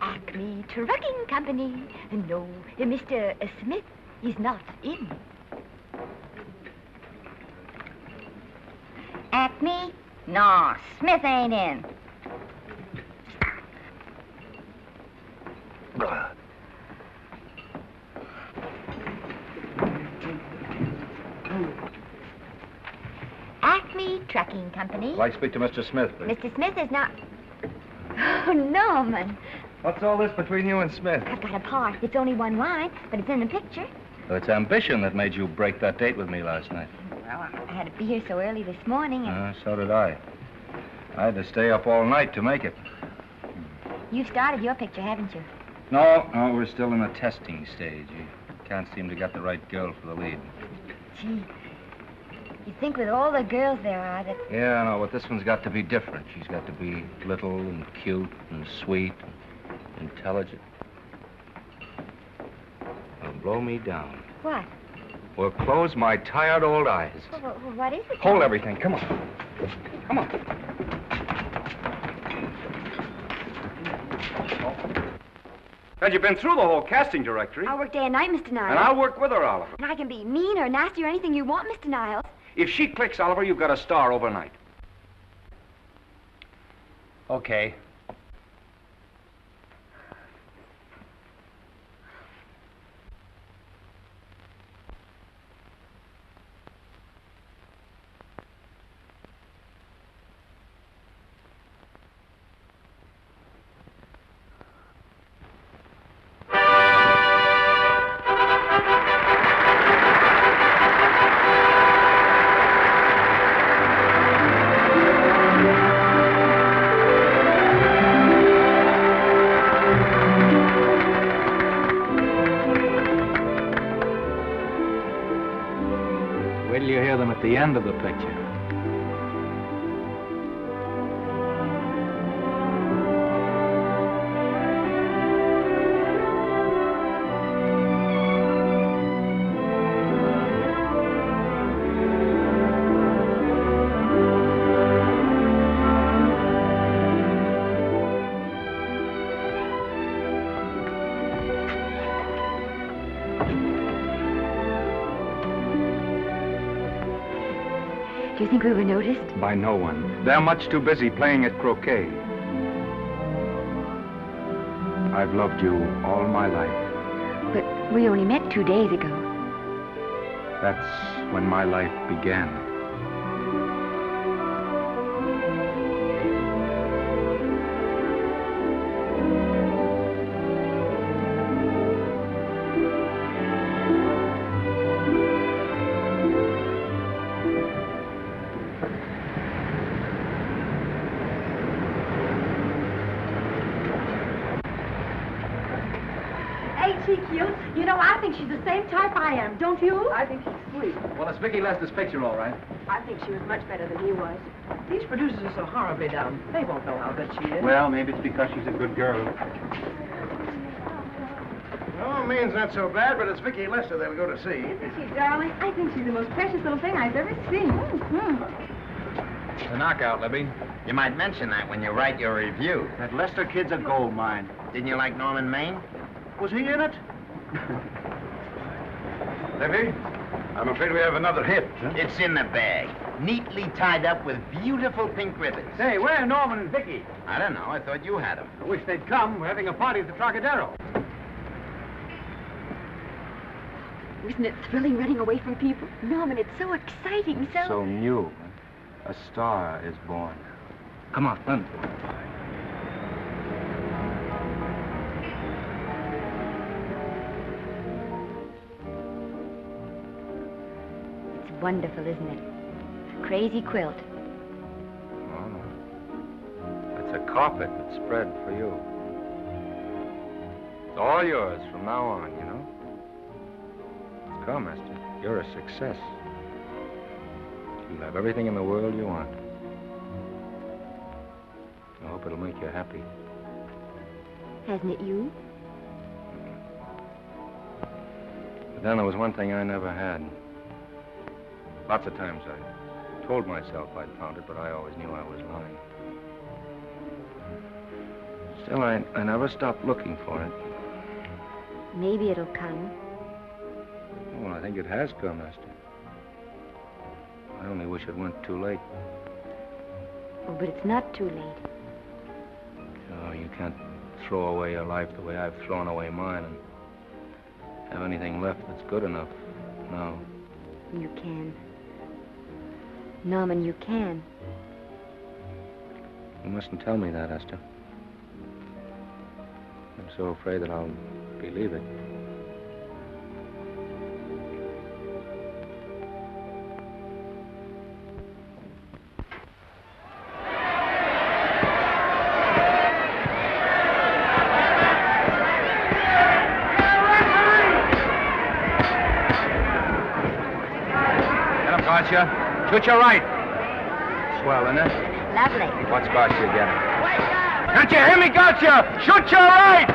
Acme Trucking Company? No, Mr. Smith is not in. Acme? No, Smith ain't in. Acme Trucking Company? I'd like to speak to Mr. Smith, please. Mr. Smith is not... Oh, Norman. What's all this between you and Smith? I've got a part. It's only one line, but it's in the picture. So it's ambition that made you break that date with me last night. Well, I had to be here so early this morning, and So did I. I had to stay up all night to make it. you've started your picture, haven't you? No, we're still in the testing stage. You can't seem to get the right girl for the lead. Gee, you think with all the girls there are that... Yeah, I know, but this one's got to be different. She's got to be little and cute and sweet and intelligent. It'll blow me down. What? Will close my tired old eyes. What is it? Hold everything. Come on. Come on. Well, you've been through the whole casting directory. I'll work day and night, Mr. Niles. And I'll work with her, Oliver. And I can be mean or nasty or anything you want, Mr. Niles. If she clicks, Oliver, you've got a star overnight. Okay. At the end of the picture. Do you think we were noticed? By no one. They're much too busy playing at croquet. I've loved you all my life. But we only met 2 days ago. That's when my life began. she cute? You know, I think she's the same type I am, don't you? I think she's sweet. Well, it's Vicki Lester's picture, all right. I think she was much better than he was. These producers are so horribly dumb. They won't know how good she is. Well, maybe it's because she's a good girl. No, Maine's not so bad, but it's Vicki Lester they'll go to see. Isn't she, darling? I think she's the most precious little thing I've ever seen. The knockout, Libby. You might mention that when you write your review. That Lester kid's a gold mine. Didn't you like Norman Maine? Was he in it? Libby, I'm afraid we have another hit. Huh? It's in the bag, neatly tied up with beautiful pink ribbons. Say, where are Norman and Vicki? I don't know. I thought you had them. I wish they'd come. We're having a party at the Trocadero. Isn't it thrilling running away from people? Norman, it's so exciting, So new. A star is born. Come on, run. It's wonderful, isn't it? A crazy quilt. Oh. It's a carpet that's spread for you. It's all yours from now on, you know? Come, Esther. You're a success. You'll have everything in the world you want. I hope it'll make you happy. Hasn't it you? But then there was one thing I never had. Lots of times I told myself I'd found it, but I always knew I was lying. Still, I never stopped looking for it. Maybe it'll come. Well, I think it has come, Esther. I only wish it went too late. Oh, but it's not too late. Oh, you can't throw away your life the way I've thrown away mine and have anything left that's good enough. No. You can. Norman, you can. You mustn't tell me that, Esther. I'm so afraid that I'll believe it. Gotcha. Shoot your right. Swell, isn't it? Lovely. What's Gotcha getting? Can't you hear me, Gotcha? Shoot your right!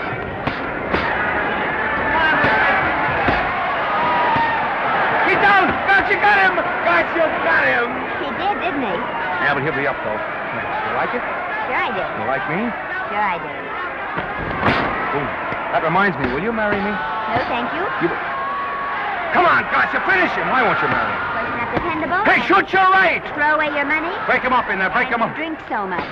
He's down! Gotcha got him! Gotcha got him! He did, didn't he? Yeah, but he'll be up, though. You like it? Sure I did. You like me? Sure I did. Ooh, that reminds me. Will you marry me? No, thank you. Come on, Gotcha, finish him. Why won't you marry him? Wasn't that dependable? Hey, shoot your right! Throw away your money? Break him up in there, break him up. Drink so much.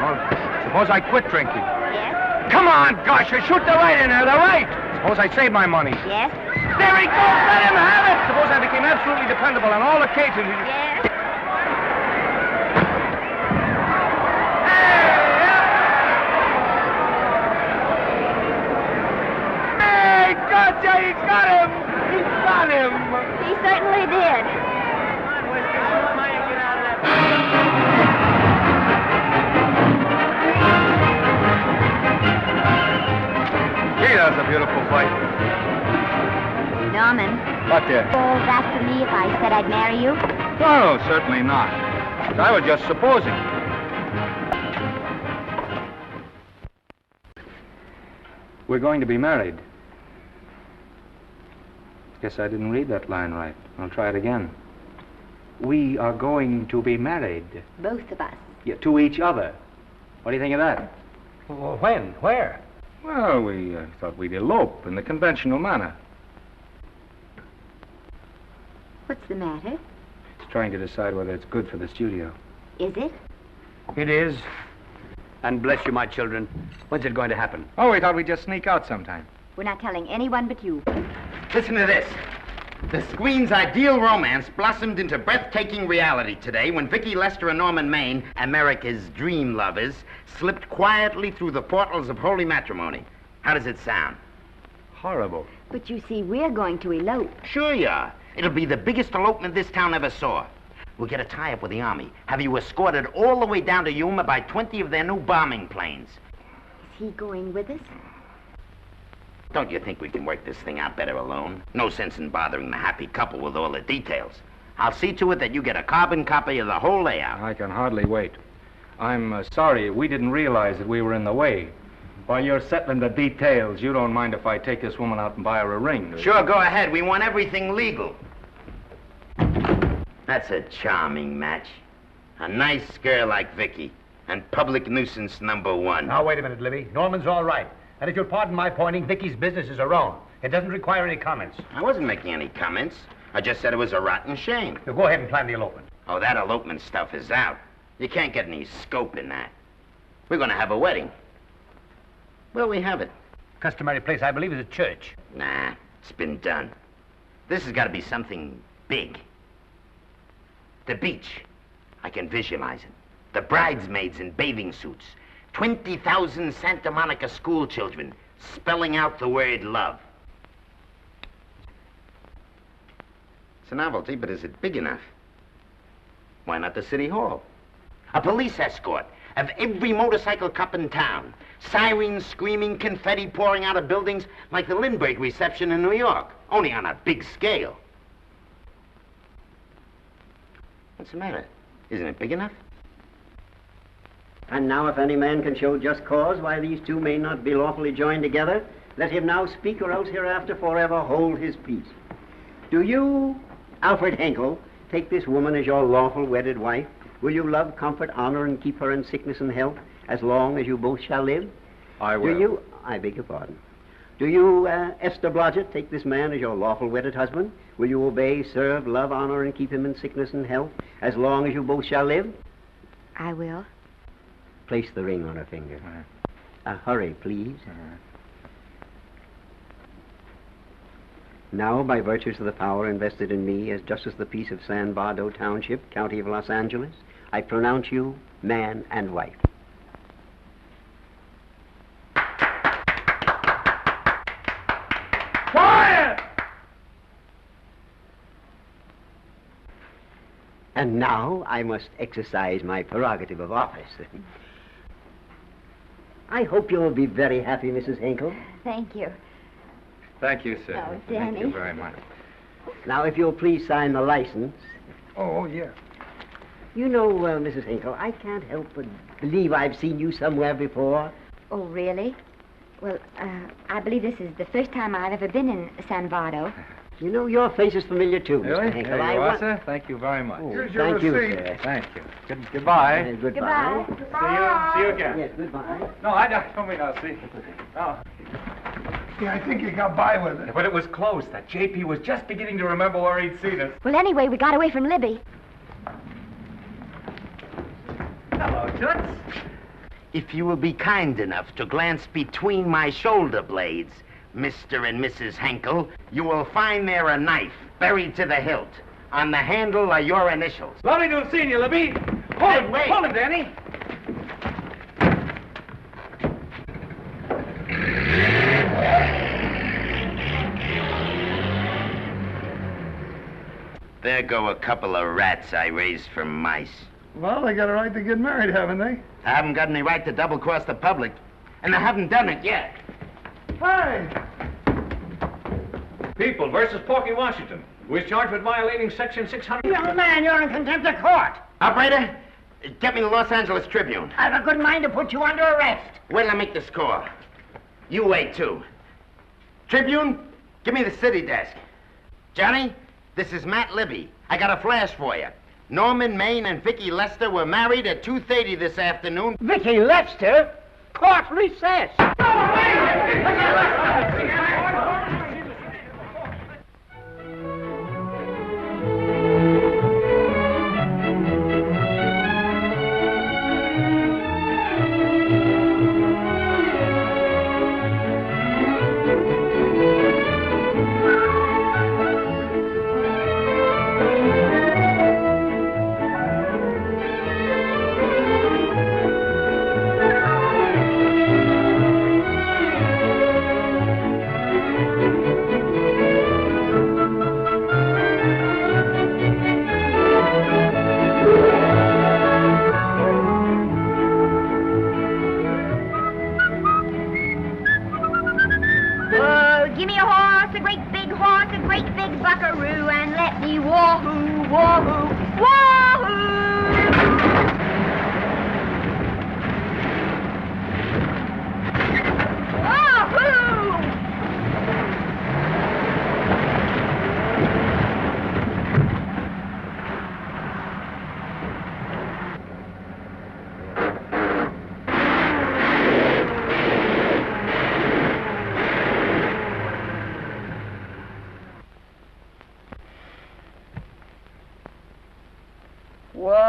Well, suppose I quit drinking. Yes? Come on, Gotcha, shoot the right in there, the right! Suppose I save my money. Yes? There he goes, let him have it! Suppose I became absolutely dependable on all occasions. Yes? Gotcha, he's got him! He's got him! He certainly did. Gee, that's a beautiful fight. Norman. What there? Falls after me if I said I'd marry you? No, certainly not. I was just supposing. We're going to be married. Guess I didn't read that line right. I'll try it again. We are going to be married. Both of us. Yeah, to each other. What do you think of that? Well, when? Where? Well, we thought we'd elope in the conventional manner. What's the matter? It's trying to decide whether it's good for the studio. Is it? It is. And bless you, my children. When's it going to happen? Oh, we thought we'd just sneak out sometime. We're not telling anyone but you. Listen to this. The screen's ideal romance blossomed into breathtaking reality today when Vicki Lester and Norman Maine, America's dream lovers, slipped quietly through the portals of holy matrimony. How does it sound? Horrible. But you see, we're going to elope. Sure you are. It'll be the biggest elopement this town ever saw. We'll get a tie-up with the Army, have you escorted all the way down to Yuma by 20 of their new bombing planes. Is he going with us? Don't you think we can work this thing out better alone? No sense in bothering the happy couple with all the details. I'll see to it that you get a carbon copy of the whole layout. I can hardly wait. I'm sorry, we didn't realize that we were in the way. While you're settling the details, you don't mind if I take this woman out and buy her a ring, do you? Sure, go ahead. We want everything legal. That's a charming match. A nice girl like Vicky, and public nuisance #1. Now, wait a minute, Libby. Norman's all right. And if you'll pardon my pointing, Vicky's business is her own. It doesn't require any comments. I wasn't making any comments. I just said it was a rotten shame. Now, go ahead and plan the elopement. Oh, that elopement stuff is out. You can't get any scope in that. We're going to have a wedding. Where'll we have it? Customary place, I believe, is a church. Nah, it's been done. This has got to be something big. The beach. I can visualize it. The bridesmaids in bathing suits. 20,000 Santa Monica school children spelling out the word love. It's a novelty, but is it big enough? Why not the city hall? A police escort of every motorcycle cop in town. Sirens screaming, confetti pouring out of buildings like the Lindbergh reception in New York, only on a big scale. What's the matter? Isn't it big enough? And now if any man can show just cause why these two may not be lawfully joined together, let him now speak, or else hereafter forever hold his peace. Do you, Alfred Henkel, take this woman as your lawful wedded wife? Will you love, comfort, honor, and keep her in sickness and health as long as you both shall live? I will. Do you, I beg your pardon. Do you, Esther Blodgett, take this man as your lawful wedded husband? Will you obey, serve, love, honor, and keep him in sickness and health as long as you both shall live? I will. Place the ring on her finger. Hurry, please. Now, by virtues of the power invested in me as Justice of the Peace of San Bardo Township, County of Los Angeles, I pronounce you man and wife. Quiet! And now I must exercise my prerogative of office. I hope you'll be very happy, Mrs. Henkel. Thank you. Thank you, sir. Oh, Thank you Danny. very much. Now, if you'll please sign the license. Oh, yeah. You know, Mrs. Henkel, I can't help but believe I've seen you somewhere before. Oh, really? Well, I believe this is the first time I've ever been in San Bardo. You know, your face is familiar, too, Really? Mr. Henkel. There you are, sir. Thank you very much. Oh, thank you, sir. Thank you. Goodbye. Goodbye. See you again. Yes, goodbye. No, I don't mean I'll see. Oh. Yeah, I think he got by with it. But it was close. That JP was just beginning to remember where he'd seen us. Well, anyway, we got away from Libby. Hello, Toots. If you will be kind enough to glance between my shoulder blades, Mr. and Mrs. Henkel, you will find there a knife buried to the hilt. On the handle are your initials. Lovely to have seen you, Libby. Hold him, wait. Hold him, Danny. There go a couple of rats I raised from mice. Well, they got a right to get married, haven't they? I haven't got any right to double-cross the public, and I haven't done it yet. Hey! People versus Porky Washington, who is charged with violating Section 600. Young man, you're in contempt of court. Operator, get me the Los Angeles Tribune. I've a good mind to put you under arrest. Wait till I make the score. You wait, too. Tribune, give me the city desk. Johnny, this is Matt Libby. I got a flash for you. Norman Maine and Vicky Lester were married at 2:30 this afternoon. Vicky Lester? Court recess.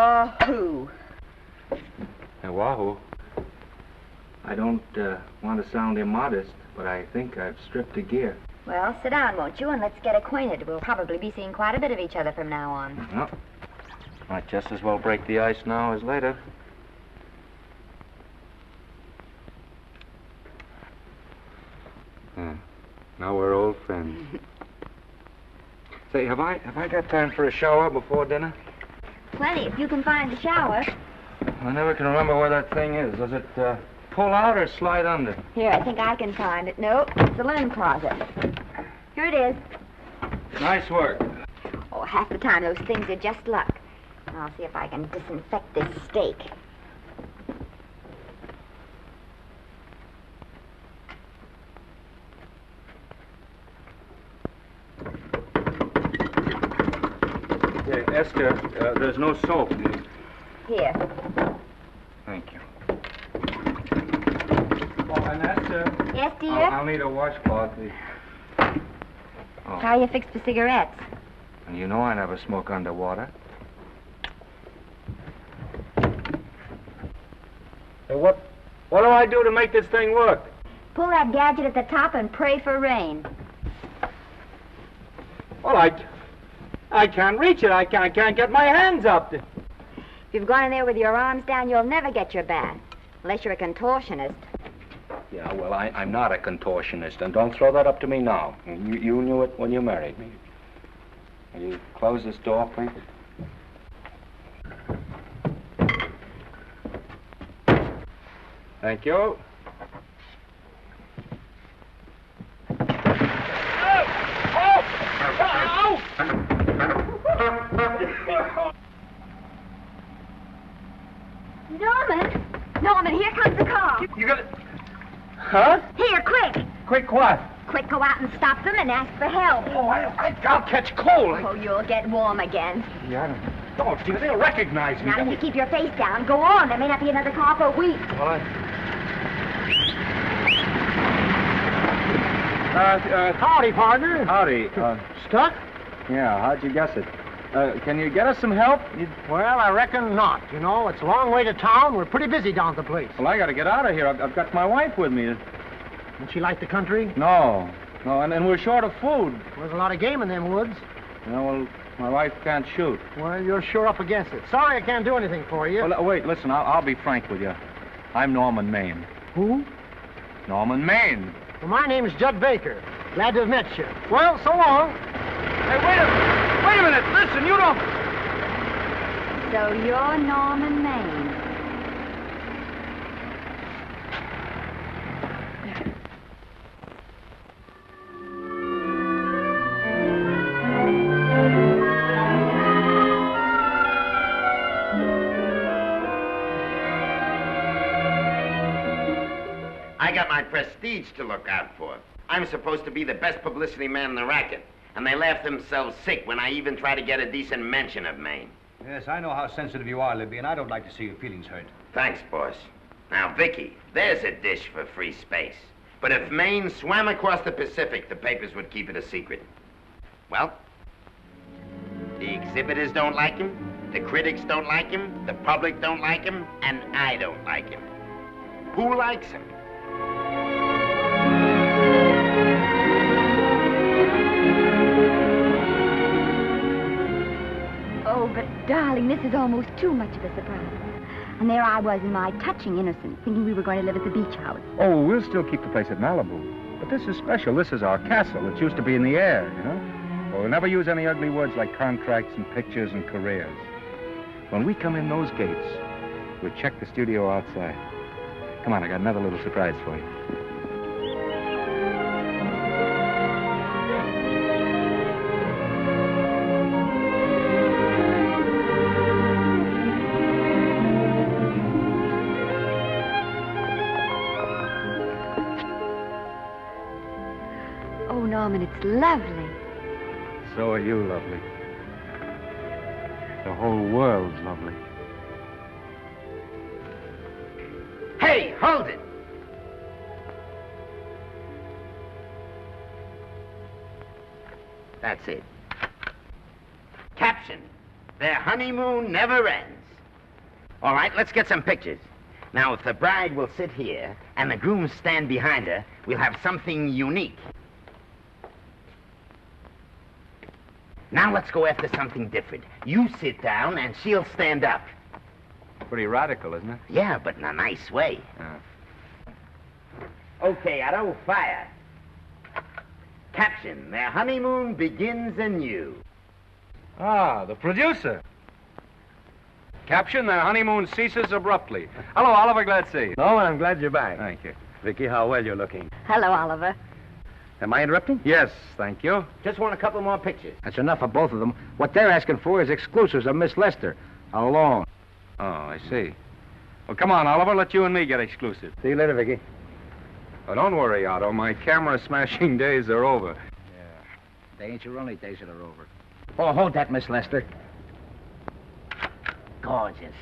Wahoo! Hey, Wahoo. I don't want to sound immodest, but I think I've stripped the gear. Well, sit down, won't you, and let's get acquainted. We'll probably be seeing quite a bit of each other from now on. Well, might just as well break the ice now as later. Now we're old friends. Say, have I got time for a shower before dinner? Plenty, if you can find the shower. I never can remember where that thing is. Does it pull out or slide under? Here, I think I can find it. No, it's the linen closet. Here it is. Nice work. Oh, half the time those things are just luck. I'll see if I can disinfect this steak. Hey, Esther, there's no soap. Here. Thank you. Oh, and Esther. Yes, dear? I'll need a washcloth. Oh. How you fix the cigarettes? And you know I never smoke underwater. Hey, what do I do to make this thing work? Pull that gadget at the top and pray for rain. Well, I can't reach it. I can't get my hands up. If you've gone in there with your arms down, you'll never get your bath. Unless you're a contortionist. Yeah, well, I'm not a contortionist, and don't throw that up to me now. You knew it when you married me. Will you close this door, please? Thank you. Norman, here comes the car. You got it? Huh? Here, quick. Quick what? Quick, go out and stop them and ask for help. Oh, I'll catch cold. Oh, you'll get warm again. Yeah, don't, dear. They'll recognize me. Now, if you keep your face down, go on. There may not be another car for a week. Well, Howdy, partner. Howdy. Stuck? Yeah, how'd you guess it? Can you get us some help? Well, I reckon not. You know, it's a long way to town. We're pretty busy down at the place. Well, I got to get out of here. I've got my wife with me. Doesn't she like the country? No, and we're short of food. There's a lot of game in them woods. You know, well, my wife can't shoot. Well, you're sure up against it. Sorry I can't do anything for you. Well, wait, listen, I'll be frank with you. I'm Norman Maine. Who? Norman Maine. Well, my name's Judd Baker. Glad to have met you. Well, so long. Hey, wait a minute. Listen, you don't... So you're Norman Maine. I got my prestige to look out for. I'm supposed to be the best publicity man in the racket, and they laugh themselves sick when I even try to get a decent mention of Maine. Yes, I know how sensitive you are, Libby, and I don't like to see your feelings hurt. Thanks, boss. Now, Vicky, there's a dish for free space. But if Maine swam across the Pacific, the papers would keep it a secret. Well, the exhibitors don't like him, the critics don't like him, the public don't like him, and I don't like him. Who likes him? Oh, but darling, this is almost too much of a surprise. And there I was in my touching innocence, thinking we were going to live at the beach house. Oh, we'll still keep the place at Malibu. But this is special. This is our castle. It used to be in the air, you know? Well, we'll never use any ugly words like contracts and pictures and careers. When we come in those gates, we'll check the studio outside. Come on, I got another little surprise for you. Oh, Norman, it's lovely. So are you lovely. The whole world's lovely. Hey, hold it! That's it. Caption: Their honeymoon never ends. All right, let's get some pictures. Now, if the bride will sit here and the groom stand behind her, we'll have something unique. Now let's go after something different. You sit down and she'll stand up. Pretty radical, isn't it? Yeah, but in a nice way. Okay, Otto, fire. Caption, their honeymoon begins anew. Ah, the producer. Caption, their honeymoon ceases abruptly. Hello, Oliver, glad to see you. No, I'm glad you're back. Thank you. Vicky, how well you're looking. Hello, Oliver. Am I interrupting? Yes, thank you. Just want a couple more pictures. That's enough of both of them. What they're asking for is exclusives of Miss Lester. Alone. Oh, I see. Well, come on, Oliver, let you and me get exclusive. See you later, Vicky. Oh, don't worry, Otto. My camera smashing days are over. They ain't your only days that are over. Oh, hold that, Miss Lester. Gorgeous.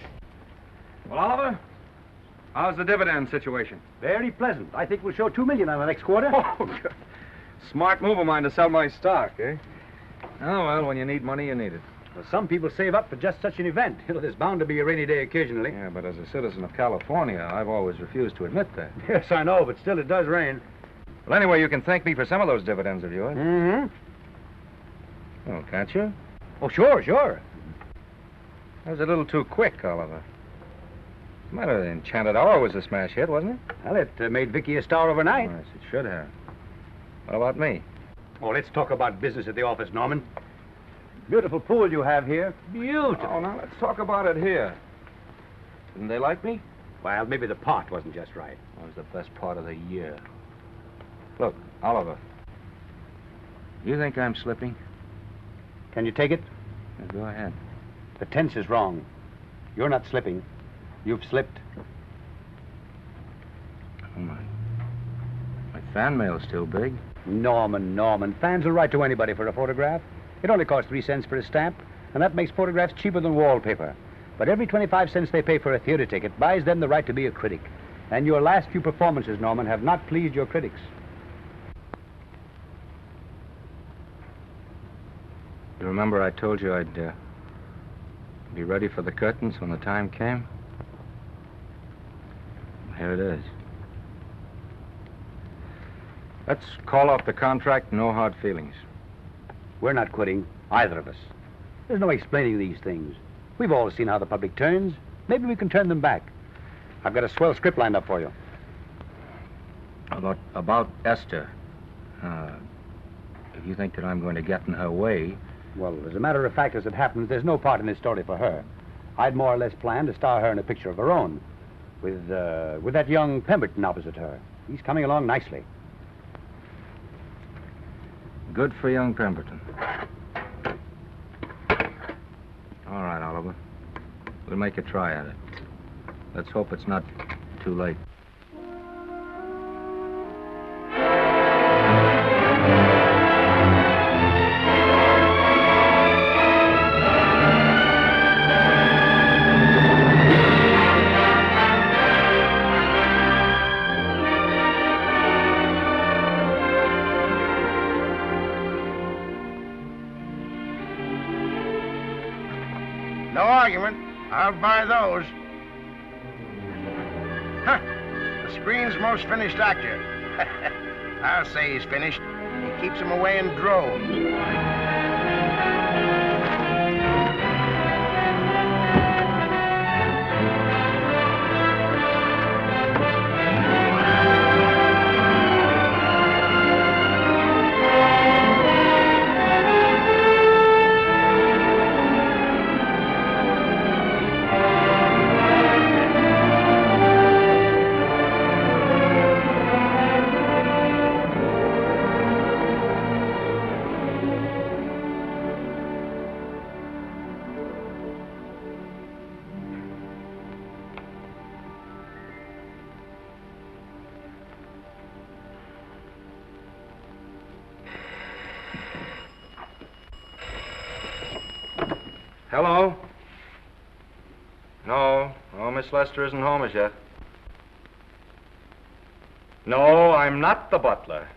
Well, Oliver, how's the dividend situation? Very pleasant. I think we'll show $2 million on the next quarter. Oh, good. Smart move of mine to sell my stock, eh? Oh, well, when you need money, you need it. Well, some people save up for just such an event. You know, there's bound to be a rainy day occasionally. Yeah, but as a citizen of California, I've always refused to admit that. Yes, I know, but still it does rain. Well, anyway, you can thank me for some of those dividends of yours. Mm-hmm. Oh, can't you? Oh, sure. That was a little too quick, Oliver. What's the matter? The Enchanted Hour was a smash hit, wasn't it? Well, it made Vicky a star overnight. Yes, it should have. What about me? Oh, let's talk about business at the office, Norman. Beautiful pool you have here. Beautiful. Oh, now let's talk about it here. Didn't they like me? Well, maybe the part wasn't just right. That was the best part of the year. Look, Oliver. You think I'm slipping? Can you take it? Yeah, go ahead. The tense is wrong. You're not slipping. You've slipped. Oh, my fan mail's still big. Norman. Fans will write to anybody for a photograph. It only costs 3 cents for a stamp, and that makes photographs cheaper than wallpaper. But every 25 cents they pay for a theater ticket buys them the right to be a critic. And your last few performances, Norman, have not pleased your critics. You remember I told you I'd be ready for the curtains when the time came? Here it is. Let's call off the contract, no hard feelings. We're not quitting, either of us. There's no explaining these things. We've all seen how the public turns. Maybe we can turn them back. I've got a swell script lined up for you. About Esther. If you think that I'm going to get in her way... Well, as a matter of fact, as it happens, there's no part in this story for her. I'd more or less planned to star her in a picture of her own, with that young Pemberton opposite her. He's coming along nicely. Good for young Pemberton. All right, Oliver. We'll make a try at it. Let's hope it's not too late. No argument. I'll buy those. Huh. The screen's most finished actor. I'll say he's finished. He keeps them away in droves. Hello? No, Miss Lester isn't home as yet. No, I'm not the butler.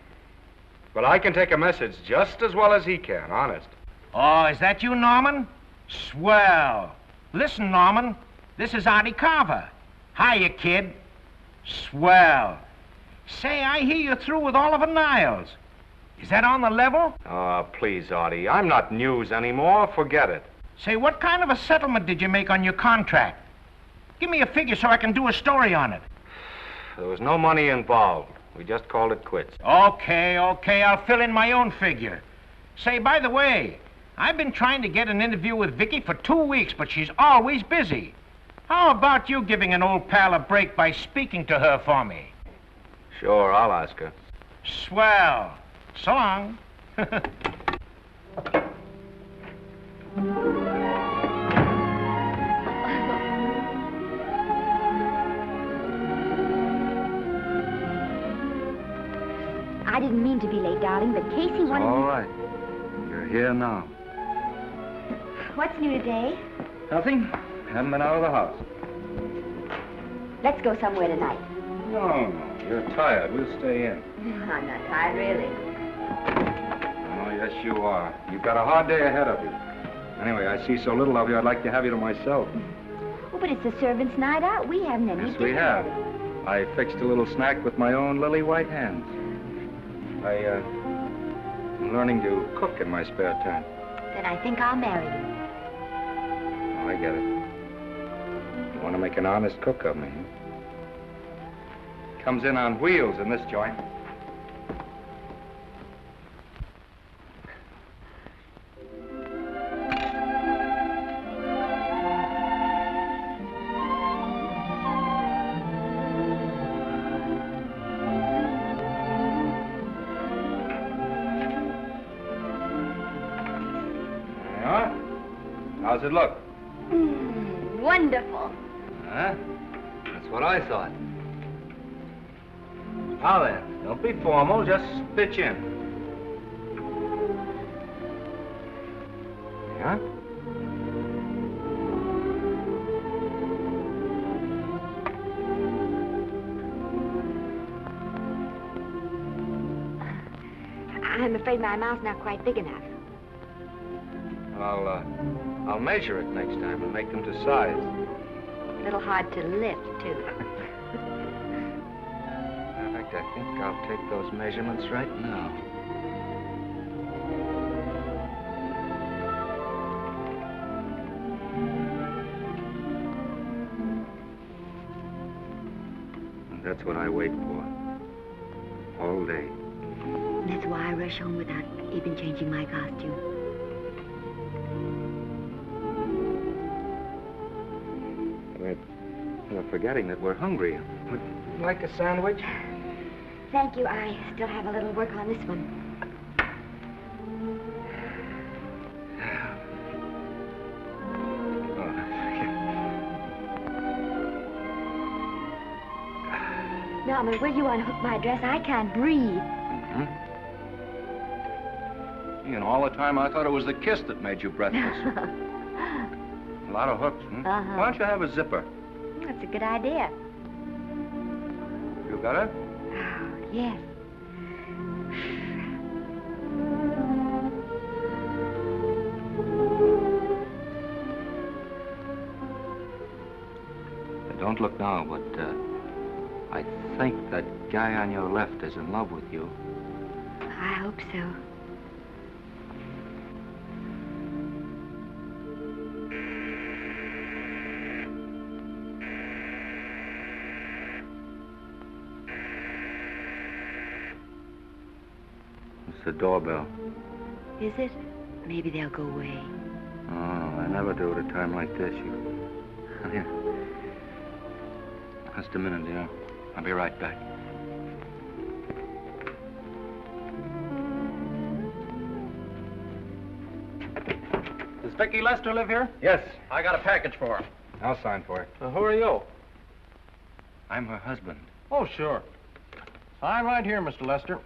But I can take a message just as well as he can, honest. Oh, is that you, Norman? Swell. Listen, Norman, This is Artie Carver. Hiya, kid. Swell. Say, I hear you're through with Oliver Niles. Is that on the level? Oh, please, Artie. I'm not news anymore. Forget it. Say, what kind of a settlement did you make on your contract? Give me a figure so I can do a story on it. There was no money involved. We just called it quits. Okay, I'll fill in my own figure. Say, by the way, I've been trying to get an interview with Vicky for 2 weeks, but she's always busy. How about you giving an old pal a break by speaking to her for me? Sure, I'll ask her. Swell. So long. I didn't mean to be late, darling, but Casey wanted... All right. You're here now. What's new today? Nothing. Haven't been out of the house. Let's go somewhere tonight. No. You're tired. We'll stay in. I'm not tired, really. Oh, yes, you are. You've got a hard day ahead of you. Anyway, I see so little of you, I'd like to have you to myself. Oh, but it's the servants' night out. We haven't any Yes, we have. I fixed a little snack with my own lily white hands. I'm learning to cook in my spare time. Then I think I'll marry you. Oh, I get it. You want to make an honest cook of me, huh? Comes in on wheels in this joint. How's it look? Wonderful. Huh? That's what I thought. Now then, don't be formal, just pitch in. Yeah? I'm afraid my mouth's not quite big enough. I'll measure it next time and make them to size. A little hard to lift, too. In fact, I think I'll take those measurements right now. And that's what I wait for. All day. That's why I rush home without even changing my costume. We're forgetting that we're hungry. Would you like a sandwich? Thank you. I still have a little work on this one. Norman, will you unhook my dress? I can't breathe. Mm-hmm. You know, all the time I thought it was the kiss that made you breathless. A lot of hooks, hmm? Uh-huh. Why don't you have a zipper? That's a good idea. You got it? Yes. Don't look now, but I think that guy on your left is in love with you. I hope so. It's the doorbell. Is it? Maybe they'll go away. Oh, I never do at a time like this. Here. Just a minute, dear. I'll be right back. Does Vicky Lester live here? Yes. I got a package for her. I'll sign for it. Who are you? I'm her husband. Oh, sure. Sign right here, Mr. Lester.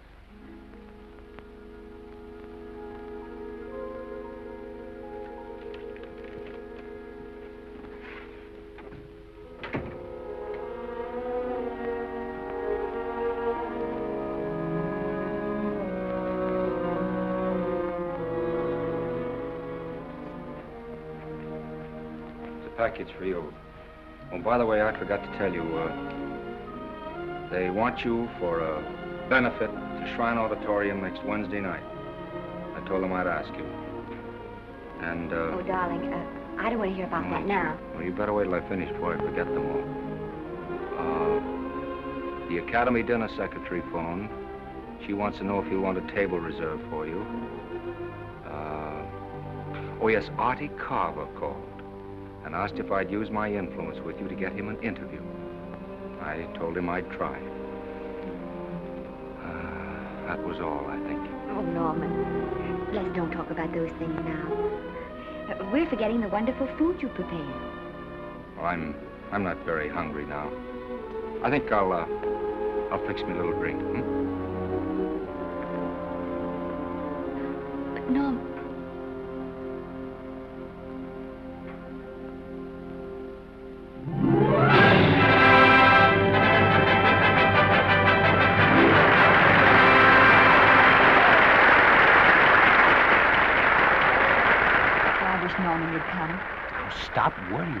Package for you. Oh, by the way, I forgot to tell you, they want you for a benefit to Shrine Auditorium next Wednesday night. I told them I'd ask you. And, Oh, darling, I don't want to hear about that now. Well, you better wait till I finish before I forget them all. The Academy dinner secretary phoned. She wants to know if you want a table reserved for you. Oh, yes, Artie Carver called and asked if I'd use my influence with you to get him an interview. I told him I'd try. That was all, I think. Oh, Norman, let's don't talk about those things now. We're forgetting the wonderful food you prepared. Well, I'm not very hungry now. I think I'll fix me a little drink, But, Norm... Stop worrying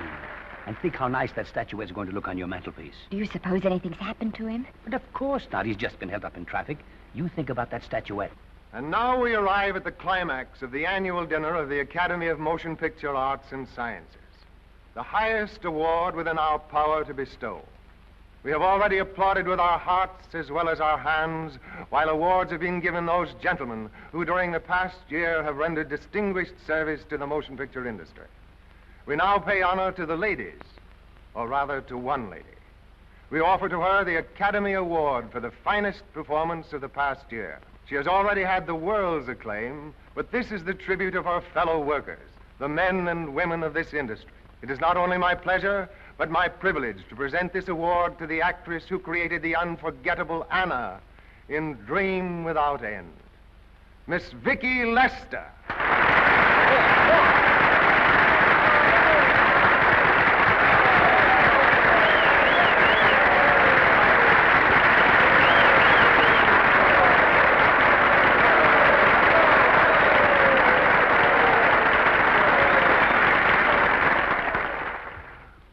and think how nice that statuette's going to look on your mantelpiece. Do you suppose anything's happened to him? But of course not. He's just been held up in traffic. You think about that statuette. And now we arrive at the climax of the annual dinner of the Academy of Motion Picture Arts and Sciences, the highest award within our power to bestow. We have already applauded with our hearts as well as our hands, while awards have been given those gentlemen who during the past year have rendered distinguished service to the motion picture industry. We now pay honor to the ladies, or rather to one lady. We offer to her the Academy Award for the finest performance of the past year. She has already had the world's acclaim, but this is the tribute of her fellow workers, the men and women of this industry. It is not only my pleasure, but my privilege to present this award to the actress who created the unforgettable Anna in Dream Without End, Miss Vicki Lester.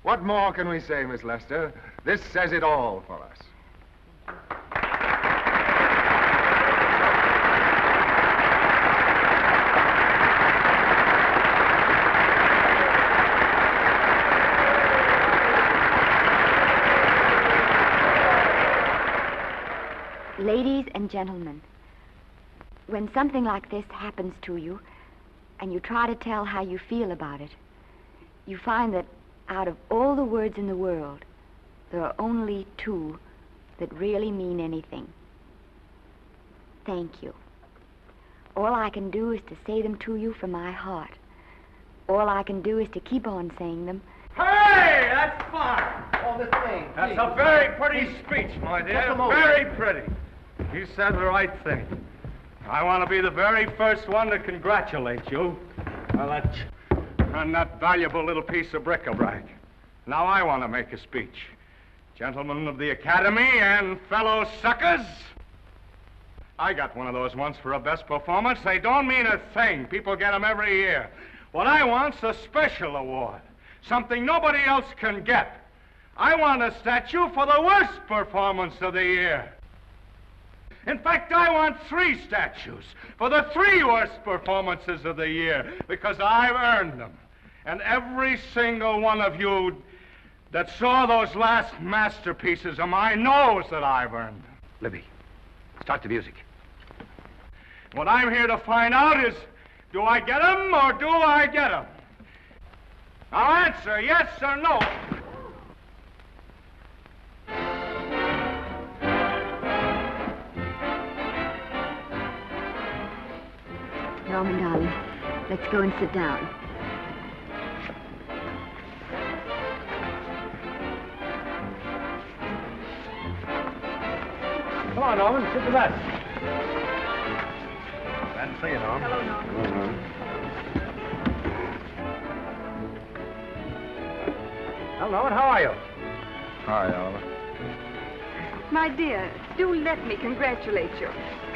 What more can we say, Miss Lester? This says it all for us. Ladies and gentlemen, when something like this happens to you, and you try to tell how you feel about it, you find that out of all the words in the world, there are only two that really mean anything. Thank you. All I can do is to say them to you from my heart. All I can do is to keep on saying them. Hey, that's fine. Oh, this thing. That's a very pretty speech, my dear. Very pretty. You said the right thing. I want to be the very first one to congratulate you on that valuable little piece of bric-a-brac. Now I want to make a speech. Gentlemen of the Academy and fellow suckers, I got one of those once for a best performance. They don't mean a thing. People get them every year. What I want's a special award, something nobody else can get. I want a statue for the worst performance of the year. In fact, I want 3 statues for the 3 worst performances of the year, because I've earned them. And every single one of you that saw those last masterpieces of mine knows that I've earned them. Libby, start the music. What I'm here to find out is, do I get them or do I get them? Now answer yes or no. Norman, darling, let's go and sit down. Come on, Owen, sit with us. Glad to see you, Norman. Hello, Norman. Well, Norman, how are you? Hi, Oliver. My dear, do let me congratulate you.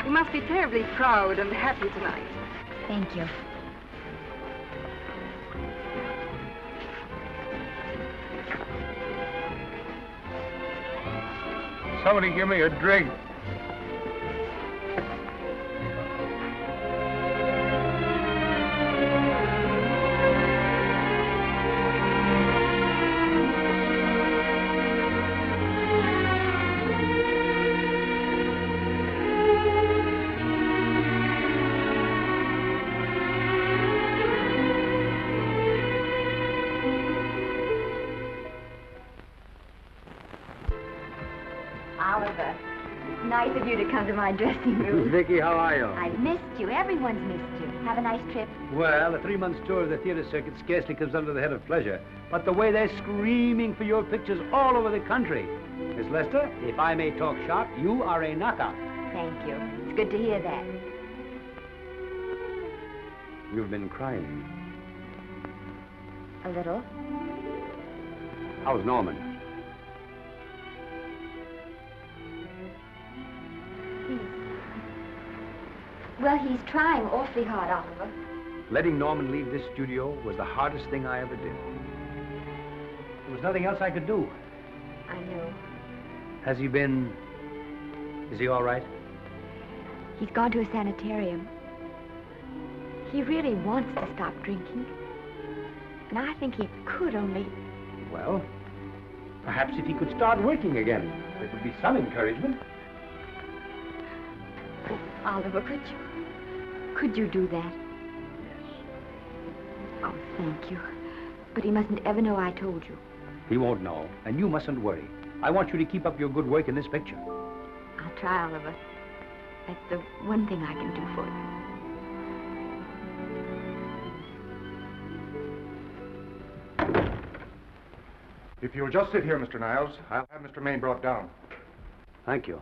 You must be terribly proud and happy tonight. Thank you. Somebody give me a drink. Oliver, it's nice of you to come to my dressing room. Vicky, how are you? I've missed you. Everyone's missed you. Have a nice trip. Well, a 3-month tour of the theater circuit scarcely comes under the head of pleasure. But the way they're screaming for your pictures all over the country. Miss Lester, if I may talk shop, you are a knockout. Thank you. It's good to hear that. You've been crying. A little. How's Norman? Well, he's trying awfully hard, Oliver. Letting Norman leave this studio was the hardest thing I ever did. There was nothing else I could do. I know. Has he been... Is he all right? He's gone to a sanitarium. He really wants to stop drinking. And I think he could only... Well, perhaps if he could start working again, it would be some encouragement. Oh, Oliver, could you do that? Yes. Oh, thank you. But he mustn't ever know I told you. He won't know, and you mustn't worry. I want you to keep up your good work in this picture. I'll try, Oliver. That's the one thing I can do for you. If you'll just sit here, Mr. Niles, I'll have Mr. Maine brought down. Thank you.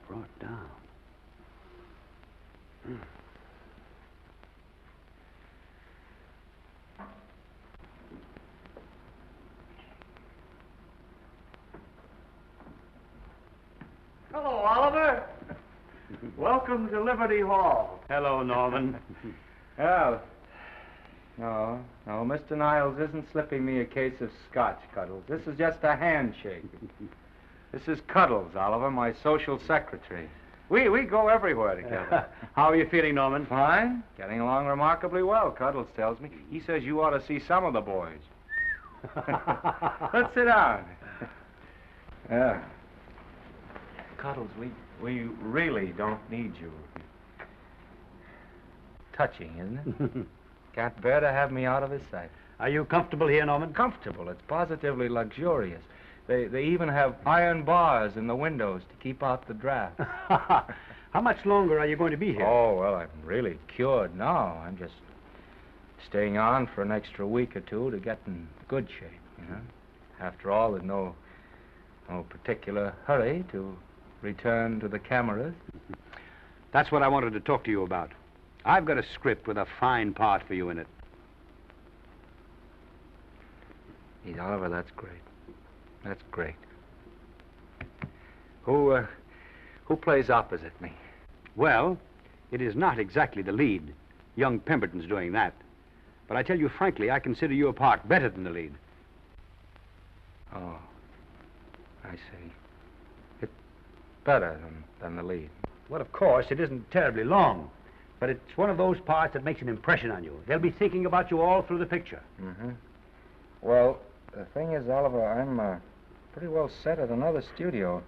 Brought down. Hello, Oliver. Welcome to Liberty Hall. Hello, Norman. Well, no, Mr. Niles isn't slipping me a case of scotch, Cuddles. This is just a handshake. This is Cuddles, Oliver, my social secretary. We go everywhere together. How are you feeling, Norman? Fine. Getting along remarkably well, Cuddles tells me. He says you ought to see some of the boys. Let's sit down. Yeah. Cuddles, we really don't need you. Touching, isn't it? Can't bear to have me out of his sight. Are you comfortable here, Norman? Comfortable. It's positively luxurious. They even have iron bars in the windows to keep out the draft. How much longer are you going to be here? Oh, well, I'm really cured now. I'm just staying on for an extra week or two to get in good shape, you know. After all, there's no particular hurry to return to the cameras. That's what I wanted to talk to you about. I've got a script with a fine part for you in it. Gee, Oliver, that's great. That's great. Who plays opposite me? Well, it is not exactly the lead. Young Pemberton's doing that. But I tell you frankly, I consider your part better than the lead. Oh, I see. It's better than the lead. Well, of course, it isn't terribly long. But it's one of those parts that makes an impression on you. They'll be thinking about you all through the picture. Mm-hmm. Well, the thing is, Oliver, I'm pretty well set at another studio.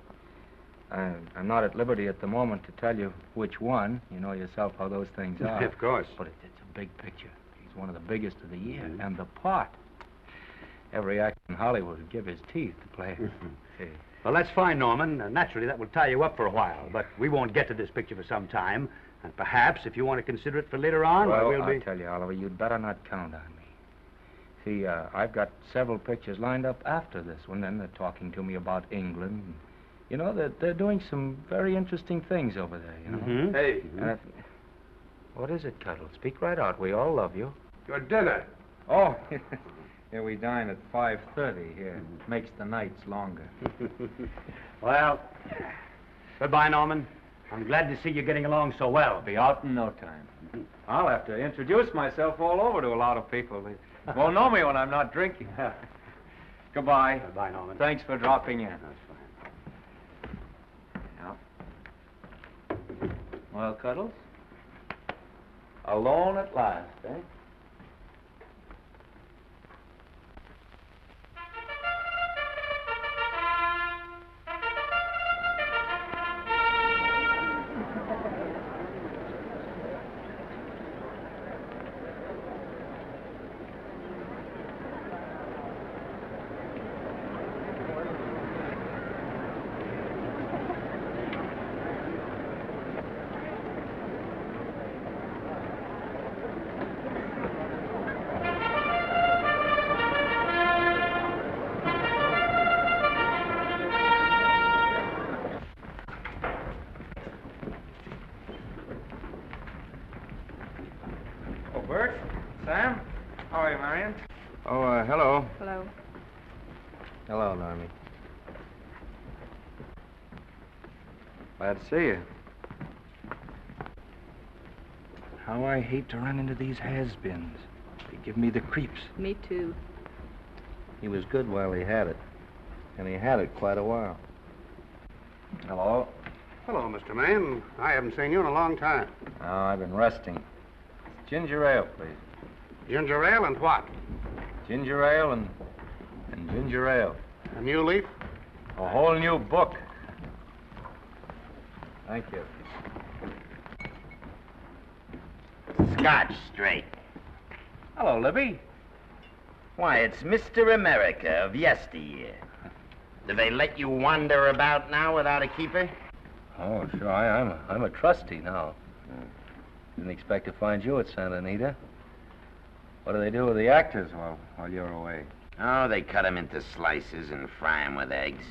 I'm not at liberty at the moment to tell you which one. You know yourself how those things are. Of course. But it's a big picture. He's one of the biggest of the year. Mm-hmm. And the part. Every actor in Hollywood would give his teeth to play it. See. Well, that's fine, Norman. Naturally, that will tie you up for a while. But we won't get to this picture for some time. And perhaps, if you want to consider it for later on, well, we'll be... I'll tell you, Oliver, you'd better not count on me. See, I've got several pictures lined up after this one. Then they're talking to me about England. You know, they're doing some very interesting things over there, you know. Mm-hmm. Hey. What is it, Cuddle? Speak right out. We all love you. Your dinner. Oh, yeah, we dine at 5:30 here. Makes the nights longer. Well, goodbye, Norman. I'm glad to see you getting along so well. Be out in no time. I'll have to introduce myself all over to a lot of people. They won't know me when I'm not drinking. Goodbye. Bye, Norman. Thanks for dropping in. That's fine. Yeah. Well, Cuddles? Alone at last, eh? Hello. Hello. Hello, Normie. Glad to see you. How I hate to run into these has-beens. They give me the creeps. Me too. He was good while he had it. And he had it quite a while. Hello. Hello, Mr. Maine. I haven't seen you in a long time. Oh, I've been resting. Ginger ale, please. Ginger ale and what? Ginger ale and ginger ale. A new leaf? A whole new book. Thank you. Scotch straight. Hello, Libby. Why, it's Mr. America of yesteryear. Do they let you wander about now without a keeper? Oh, sure. I'm a trustee now. Didn't expect to find you at Santa Anita. What do they do with the actors while you're away? Oh, they cut them into slices and fry them with eggs.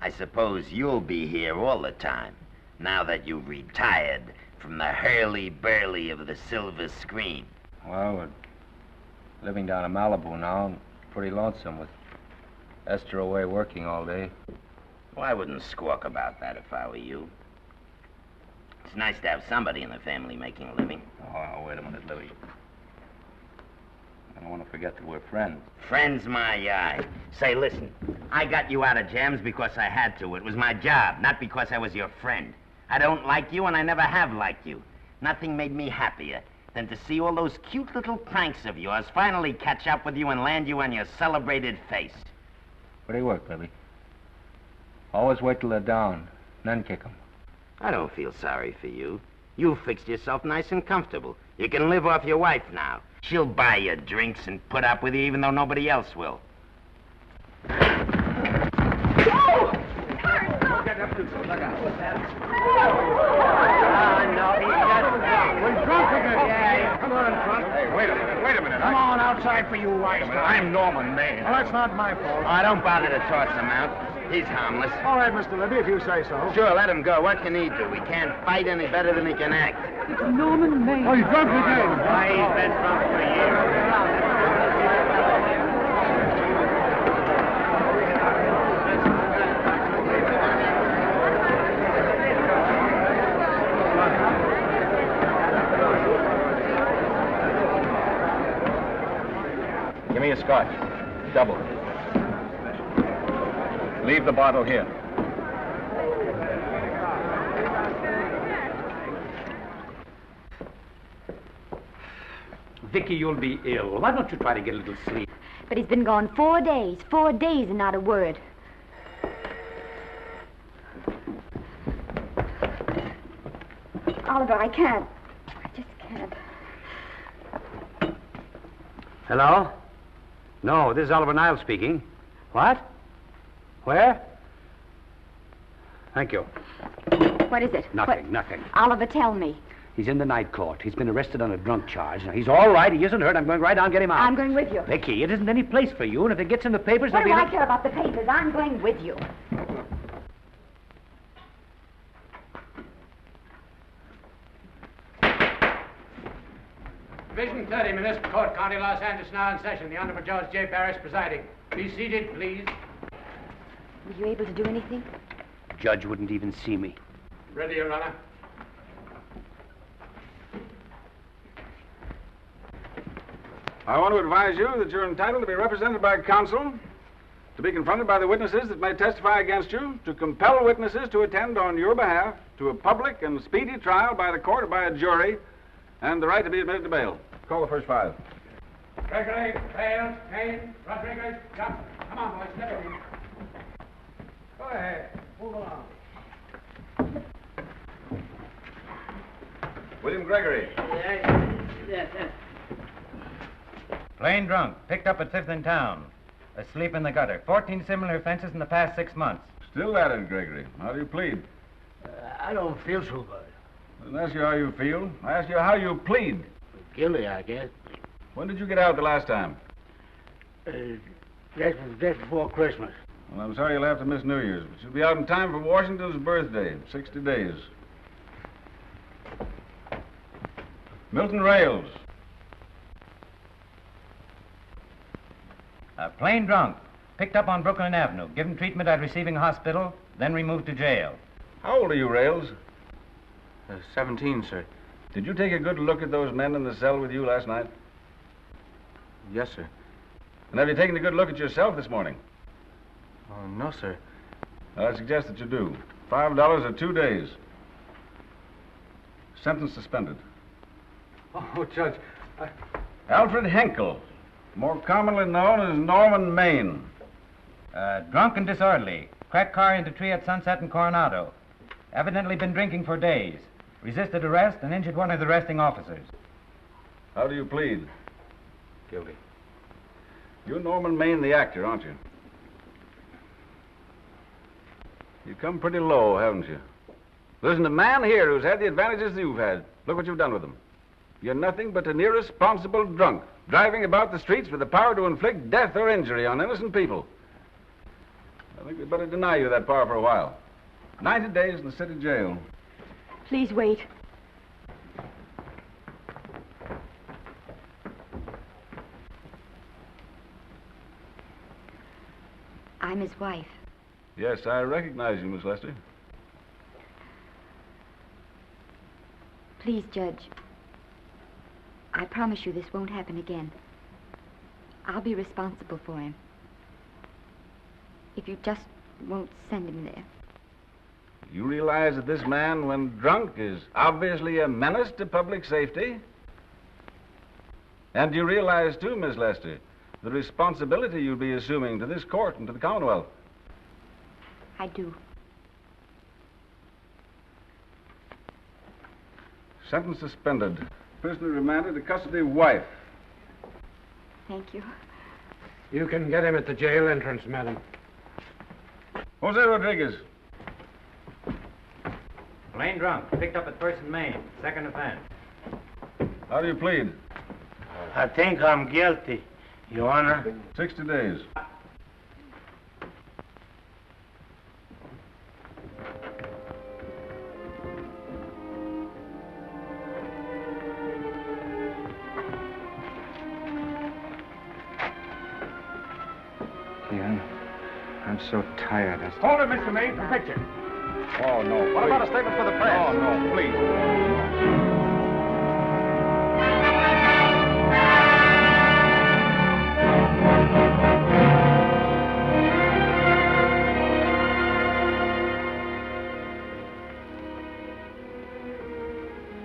I suppose you'll be here all the time, now that you've retired from the hurly-burly of the silver screen. Well, we're living down in Malibu now, and pretty lonesome with Esther away working all day. Well, I wouldn't squawk about that if I were you. It's nice to have somebody in the family making a living. Oh, wait a minute, Libby. I don't want to forget that we're friends. Friends, my eye. Say, listen, I got you out of jams because I had to. It was my job, not because I was your friend. I don't like you, and I never have liked you. Nothing made me happier than to see all those cute little pranks of yours finally catch up with you and land you on your celebrated face. Where do you work, Libby? Always wait till they're down, then kick them. I don't feel sorry for you. You fixed yourself nice and comfortable. You can live off your wife now. She'll buy you drinks and put up with you even though nobody else will. Don't get up to look out. No, he's just drunk. We're drunk again. Yeah, come on, drunk. Hey, wait a minute. Come on outside for you wise guys. I'm Norman Maine. Well, that's not my fault. Oh, don't bother to toss him out. He's harmless. All right, Mr. Libby, if you say so. Sure, let him go. What can he do? He can't fight any better than he can act. It's Norman Maine. Oh, he's drunk again. Why, he's been drunk for years. Give me a scotch. Double. Leave the bottle here. Vicky, you'll be ill. Why don't you try to get a little sleep? But he's been gone 4 days. 4 days and not a word. Oliver, I can't. I just can't. Hello? No, this is Oliver Niles speaking. What? Where? Thank you. What is it? Nothing. Oliver, tell me. He's in the night court. He's been arrested on a drunk charge. Now, he's all right. He isn't hurt. I'm going right down and get him out. I'm going with you. Vicky, it isn't any place for you, and if it gets in the papers, What do there'll I be... care about the papers? I'm going with you. Division 30, Municipal Court, County Los Angeles, now in session. The Honorable Judge J. Parrish presiding. Be seated, please. Were you able to do anything? Judge wouldn't even see me. Ready, Your Honor. I want to advise you that you're entitled to be represented by counsel, to be confronted by the witnesses that may testify against you, to compel witnesses to attend on your behalf to a public and speedy trial by the court or by a jury, and the right to be admitted to bail. Call the first 5. Gregory, Bales, Kane, Rodriguez, Johnson. Come on, boys, step in. Go ahead. Move along. William Gregory. Yes. Plain drunk, picked up at 5th in town. Asleep in the gutter. 14 similar offenses in the past 6 months. Still at it, Gregory. How do you plead? I don't feel so good. I didn't ask you how you feel. I asked you how you plead. Guilty, I guess. When did you get out the last time? Just before Christmas. Well, I'm sorry you'll have to miss New Year's, but you'll be out in time for Washington's birthday, 60 days. Milton Rails. Plain drunk, picked up on Brooklyn Avenue, given treatment at receiving hospital, then removed to jail. How old are you, Rails? 17, sir. Did you take a good look at those men in the cell with you last night? Yes, sir. And have you taken a good look at yourself this morning? Oh, no, sir. I suggest that you do. $5 or 2 days. Sentence suspended. Oh, Judge, Alfred Henkel, more commonly known as Norman Maine. Drunk and disorderly. Cracked car into tree at Sunset and Coronado. Evidently been drinking for days. Resisted arrest and injured one of the arresting officers. How do you plead? Guilty. You're Norman Maine, the actor, aren't you? You've come pretty low, haven't you? There isn't a man here who's had the advantages that you've had. Look what you've done with them. You're nothing but an irresponsible drunk, driving about the streets with the power to inflict death or injury on innocent people. I think we'd better deny you that power for a while. 90 days in the city jail. Please wait. I'm his wife. Yes, I recognize you, Miss Lester. Please, Judge. I promise you this won't happen again. I'll be responsible for him. If you just won't send him there. You realize that this man, when drunk, is obviously a menace to public safety? And you realize, too, Miss Lester, the responsibility you'll be assuming to this court and to the Commonwealth. I do. Sentence suspended. Prisoner remanded to custody wife. Thank you. You can get him at the jail entrance, madam. Jose Rodriguez. Plain drunk, picked up at 1st and Main, 2nd offense. How do you plead? I think I'm guilty, Your Honor. 60 days. Ian, I'm so tired. Hold it, Mr. Maine, for picture. Oh, no. What about a statement for the press? Oh, no, please.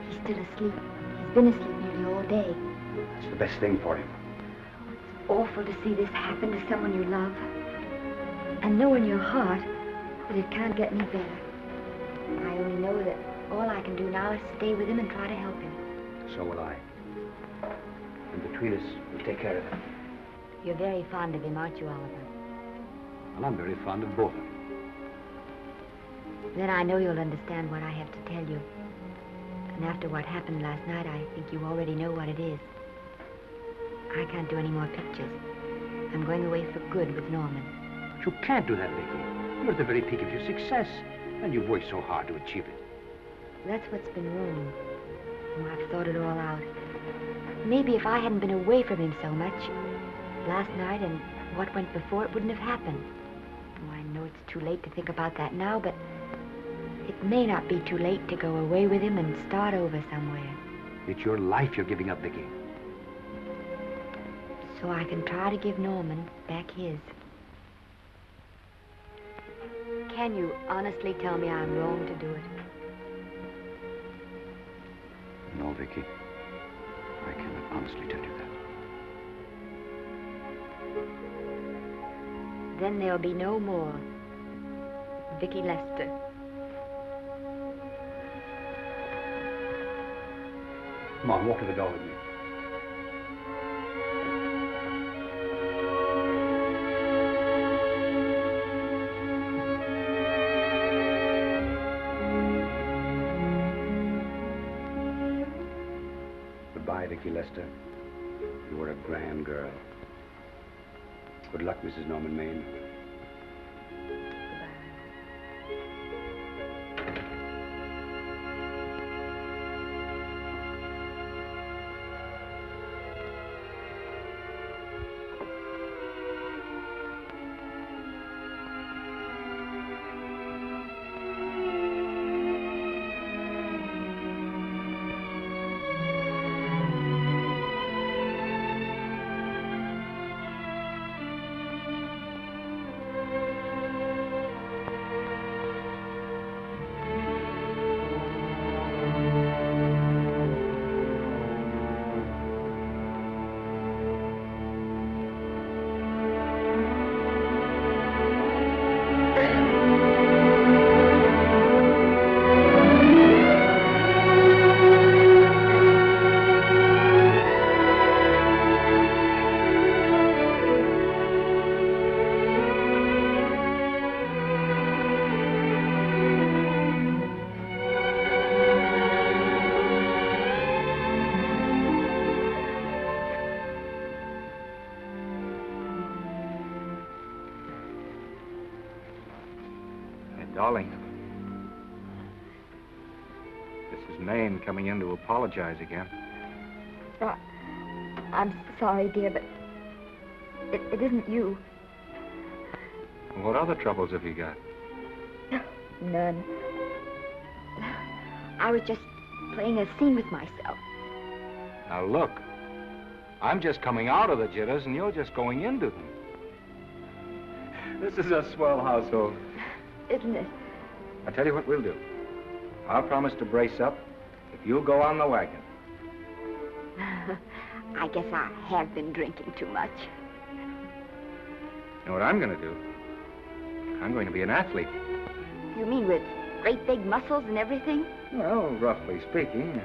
He's still asleep. He's been asleep nearly all day. That's the best thing for him. Awful to see this happen to someone you love. And know in your heart that it can't get any better. I only know that all I can do now is stay with him and try to help him. So will I. And between us, we'll take care of him. You're very fond of him, aren't you, Oliver? And I'm very fond of both of them. Then I know you'll understand what I have to tell you. And after what happened last night, I think you already know what it is. I can't do any more pictures. I'm going away for good with Norman. But you can't do that, Vicky. You're at the very peak of your success. And you've worked so hard to achieve it. That's what's been wrong. Oh, I've thought it all out. Maybe if I hadn't been away from him so much, last night and what went before, it wouldn't have happened. Oh, I know it's too late to think about that now, but it may not be too late to go away with him and start over somewhere. It's your life you're giving up, Vicky. so I can try to give Norman back his. Can you honestly tell me I'm wrong to do it? No, Vicky. I cannot honestly tell you that. Then there'll be no more Vicky Lester. Come on, walk to the door with me. Goodbye, Vicky Lester. You were a grand girl. Good luck, Mrs. Norman Maine. Darling, this is Maine coming in to apologize again. I'm sorry, dear, but it isn't you. What other troubles have you got? None. I was just playing a scene with myself. Now look, I'm just coming out of the jitters and you're just going into them. This is a swell household. Isn't it? I'll tell you what we'll do. I'll promise to brace up if you'll go on the wagon. I guess I have been drinking too much. You know what I'm going to do? I'm going to be an athlete. You mean with great big muscles and everything? Well, roughly speaking.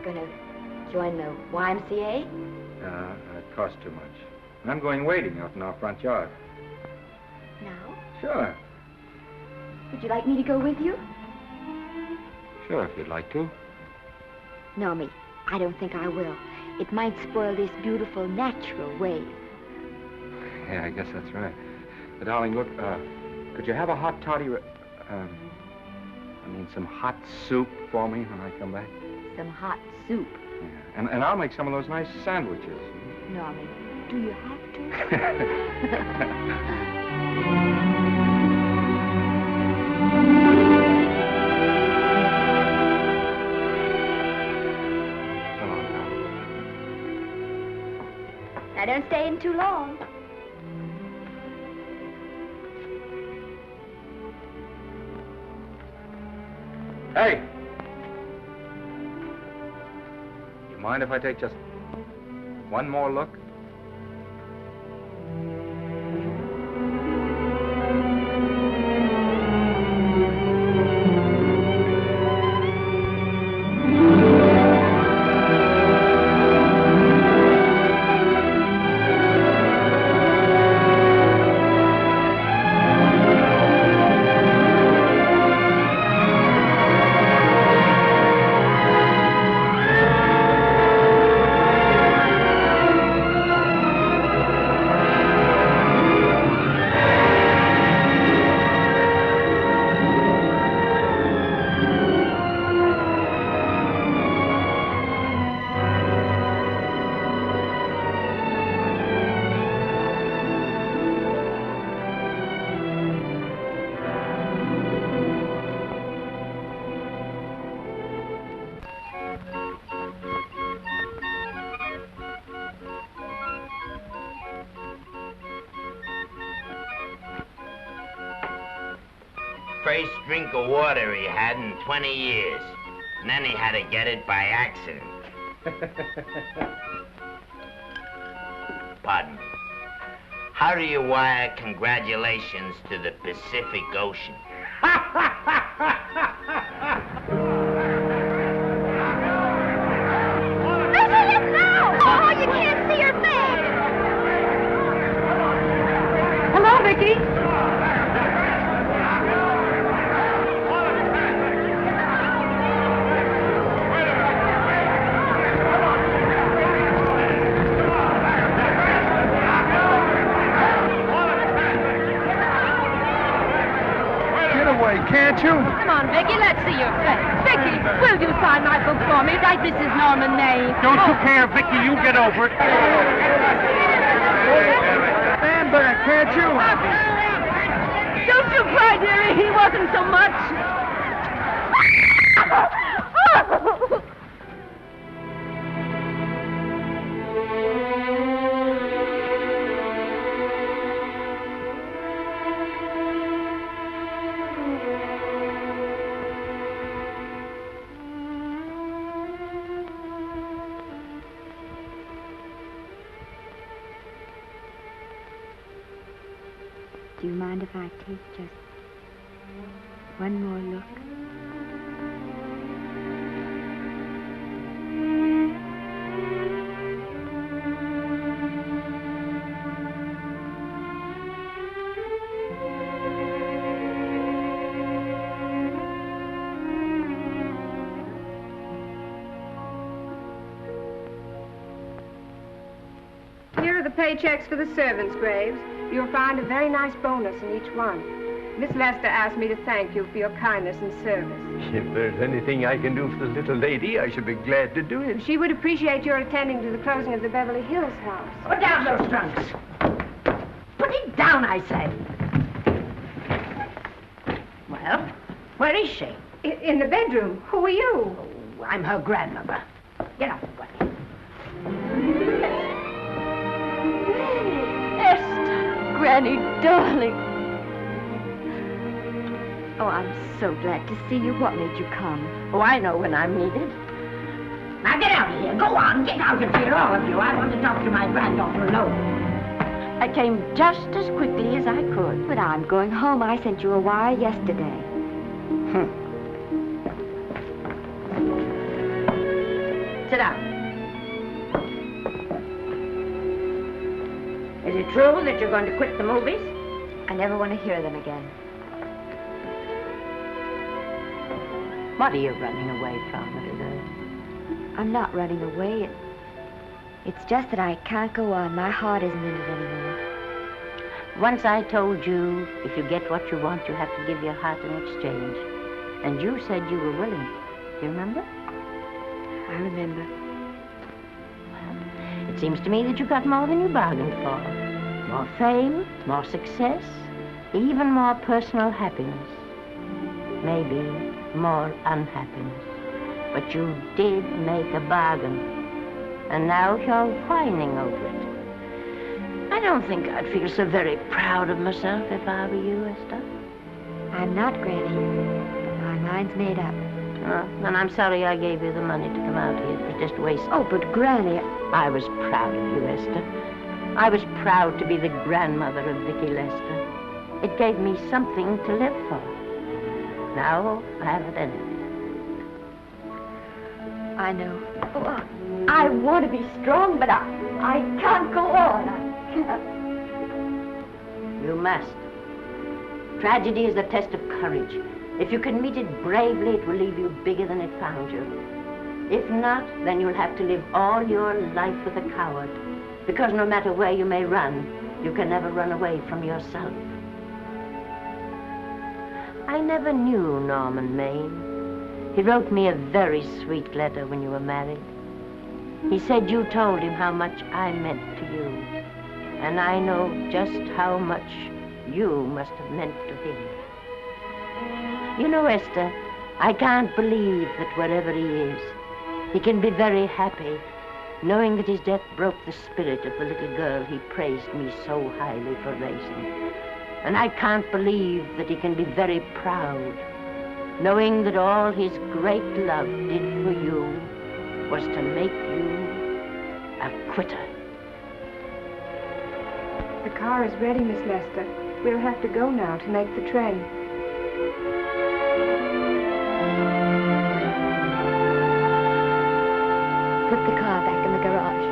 Gonna join the YMCA? It costs too much. And I'm going wading out in our front yard. Now? Sure. Would you like me to go with you? Sure, if you'd like to. No, me. I don't think I will. It might spoil this beautiful, natural wave. Yeah, I guess that's right. But, darling, look, could you have a hot toddy... some hot soup for me when I come back? Some hot soup? Yeah. And I'll make some of those nice sandwiches. Norman, do you have to? Now, don't stay in too long. Hey! You mind if I take just one more look? first drink of water he had in 20 years. And then he had to get it by accident. Pardon me. How do you wire congratulations to the Pacific Ocean? Oh, you can't see her face. Hello, Vicky. Can't you? Come on, Vicky, let's see your face. Vicky, will you sign my book for me? Write Mrs. Norman May. Don't you care, Vicky? You get over it. Stand back, can't you? Don't you cry, dearie. He wasn't so much. Do you mind if I take just one more look? Here are the paychecks for the servants' graves. You'll find a very nice bonus in each one. Miss Lester asked me to thank you for your kindness and service. If there's anything I can do for the little lady, I should be glad to do it. She would appreciate your attending to the closing of the Beverly Hills house. Put down those trunks. Put it down, I say. Well, where is she? In the bedroom. Who are you? Oh, I'm her grandmother. Get out of the way. Granny, darling. Oh, I'm so glad to see you. What made you come? Oh, I know when I'm needed. Now get out of here. Go on, get out of here, all of you. I want to talk to my granddaughter alone. I came just as quickly as I could. But I'm going home. I sent you a wire yesterday. Sit down. Is it true that you're going to quit the movies? I never want to hear them again. What are you running away from, little girl? I'm not running away. It's just that I can't go on. My heart isn't in it anymore. Once I told you, if you get what you want, you have to give your heart in exchange. And you said you were willing. Do you remember? I remember. It seems to me that you got more than you bargained for. More fame, more success, even more personal happiness. Maybe more unhappiness. But you did make a bargain. And now you're whining over it. I don't think I'd feel so very proud of myself if I were you, Esther. I'm not, Granny. But my mind's made up. And I'm sorry I gave you the money to come out here. It was just a waste. Oh, but Granny... I was proud of you, Esther. I was proud to be the grandmother of Vicky Lester. It gave me something to live for. Now I haven't anything. I know. Oh, I want to be strong, but I can't go on. I can't. You must. Tragedy is a test of courage. If you can meet it bravely, it will leave you bigger than it found you. If not, then you'll have to live all your life with a coward. Because no matter where you may run, you can never run away from yourself. I never knew Norman Maine. He wrote me a very sweet letter when you were married. He said you told him how much I meant to you. And I know just how much you must have meant to him. You know, Esther, I can't believe that wherever he is, he can be very happy, knowing that his death broke the spirit of the little girl he praised me so highly for raising. And I can't believe that he can be very proud, knowing that all his great love did for you was to make you a quitter. The car is ready, Miss Lester. We'll have to go now to make the train. Put the car back in the garage.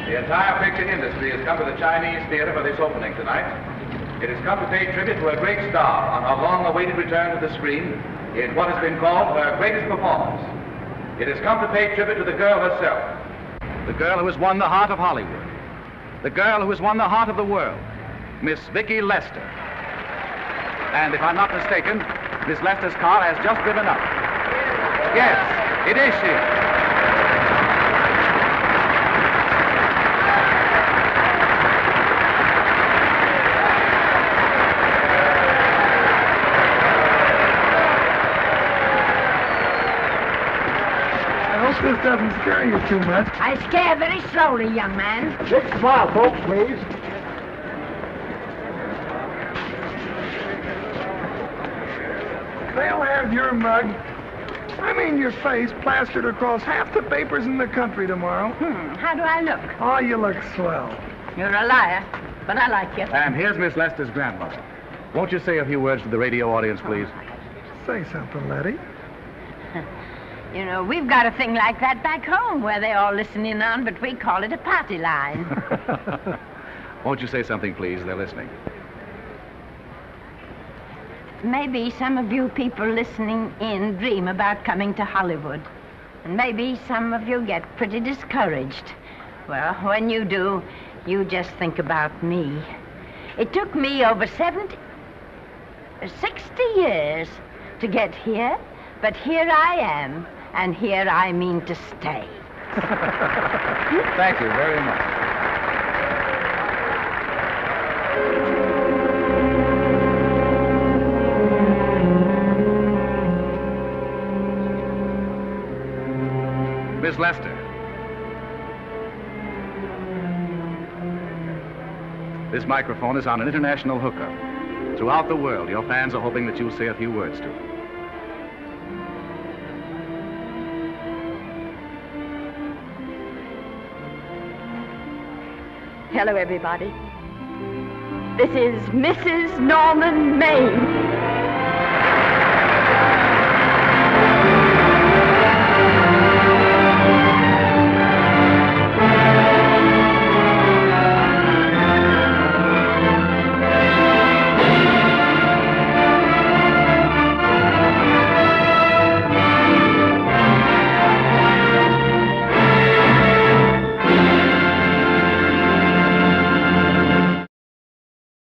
The entire picture industry has come to the Chinese theater for this opening tonight. It has come to pay tribute to a great star on her long-awaited return to the screen in what has been called her greatest performance. It has come to pay tribute to the girl herself. The girl who has won the heart of Hollywood. The girl who has won the heart of the world. Miss Vicki Lester. And if I'm not mistaken, Miss Lester's car has just driven up. Yes, it is she. This doesn't scare you too much. I scare very slowly, young man. Just smile, folks, please. They'll have your mug, I mean your face, plastered across half the papers in the country tomorrow. How do I look? Oh, you look swell. You're a liar, but I like you. And here's Miss Lester's grandmother. Won't you say a few words to the radio audience, please? Say something, Letty. You know, we've got a thing like that back home where they all listen in on, but we call it a party line. Won't you say something, please? They're listening. Maybe some of you people listening in dream about coming to Hollywood. And maybe some of you get pretty discouraged. Well, when you do, you just think about me. It took me over 60 years to get here, but here I am. And here I mean to stay. Thank you very much. Miss Lester. This microphone is on an international hookup. Throughout the world, your fans are hoping that you'll say a few words to them. Hello, everybody. This is Mrs. Norman Maine.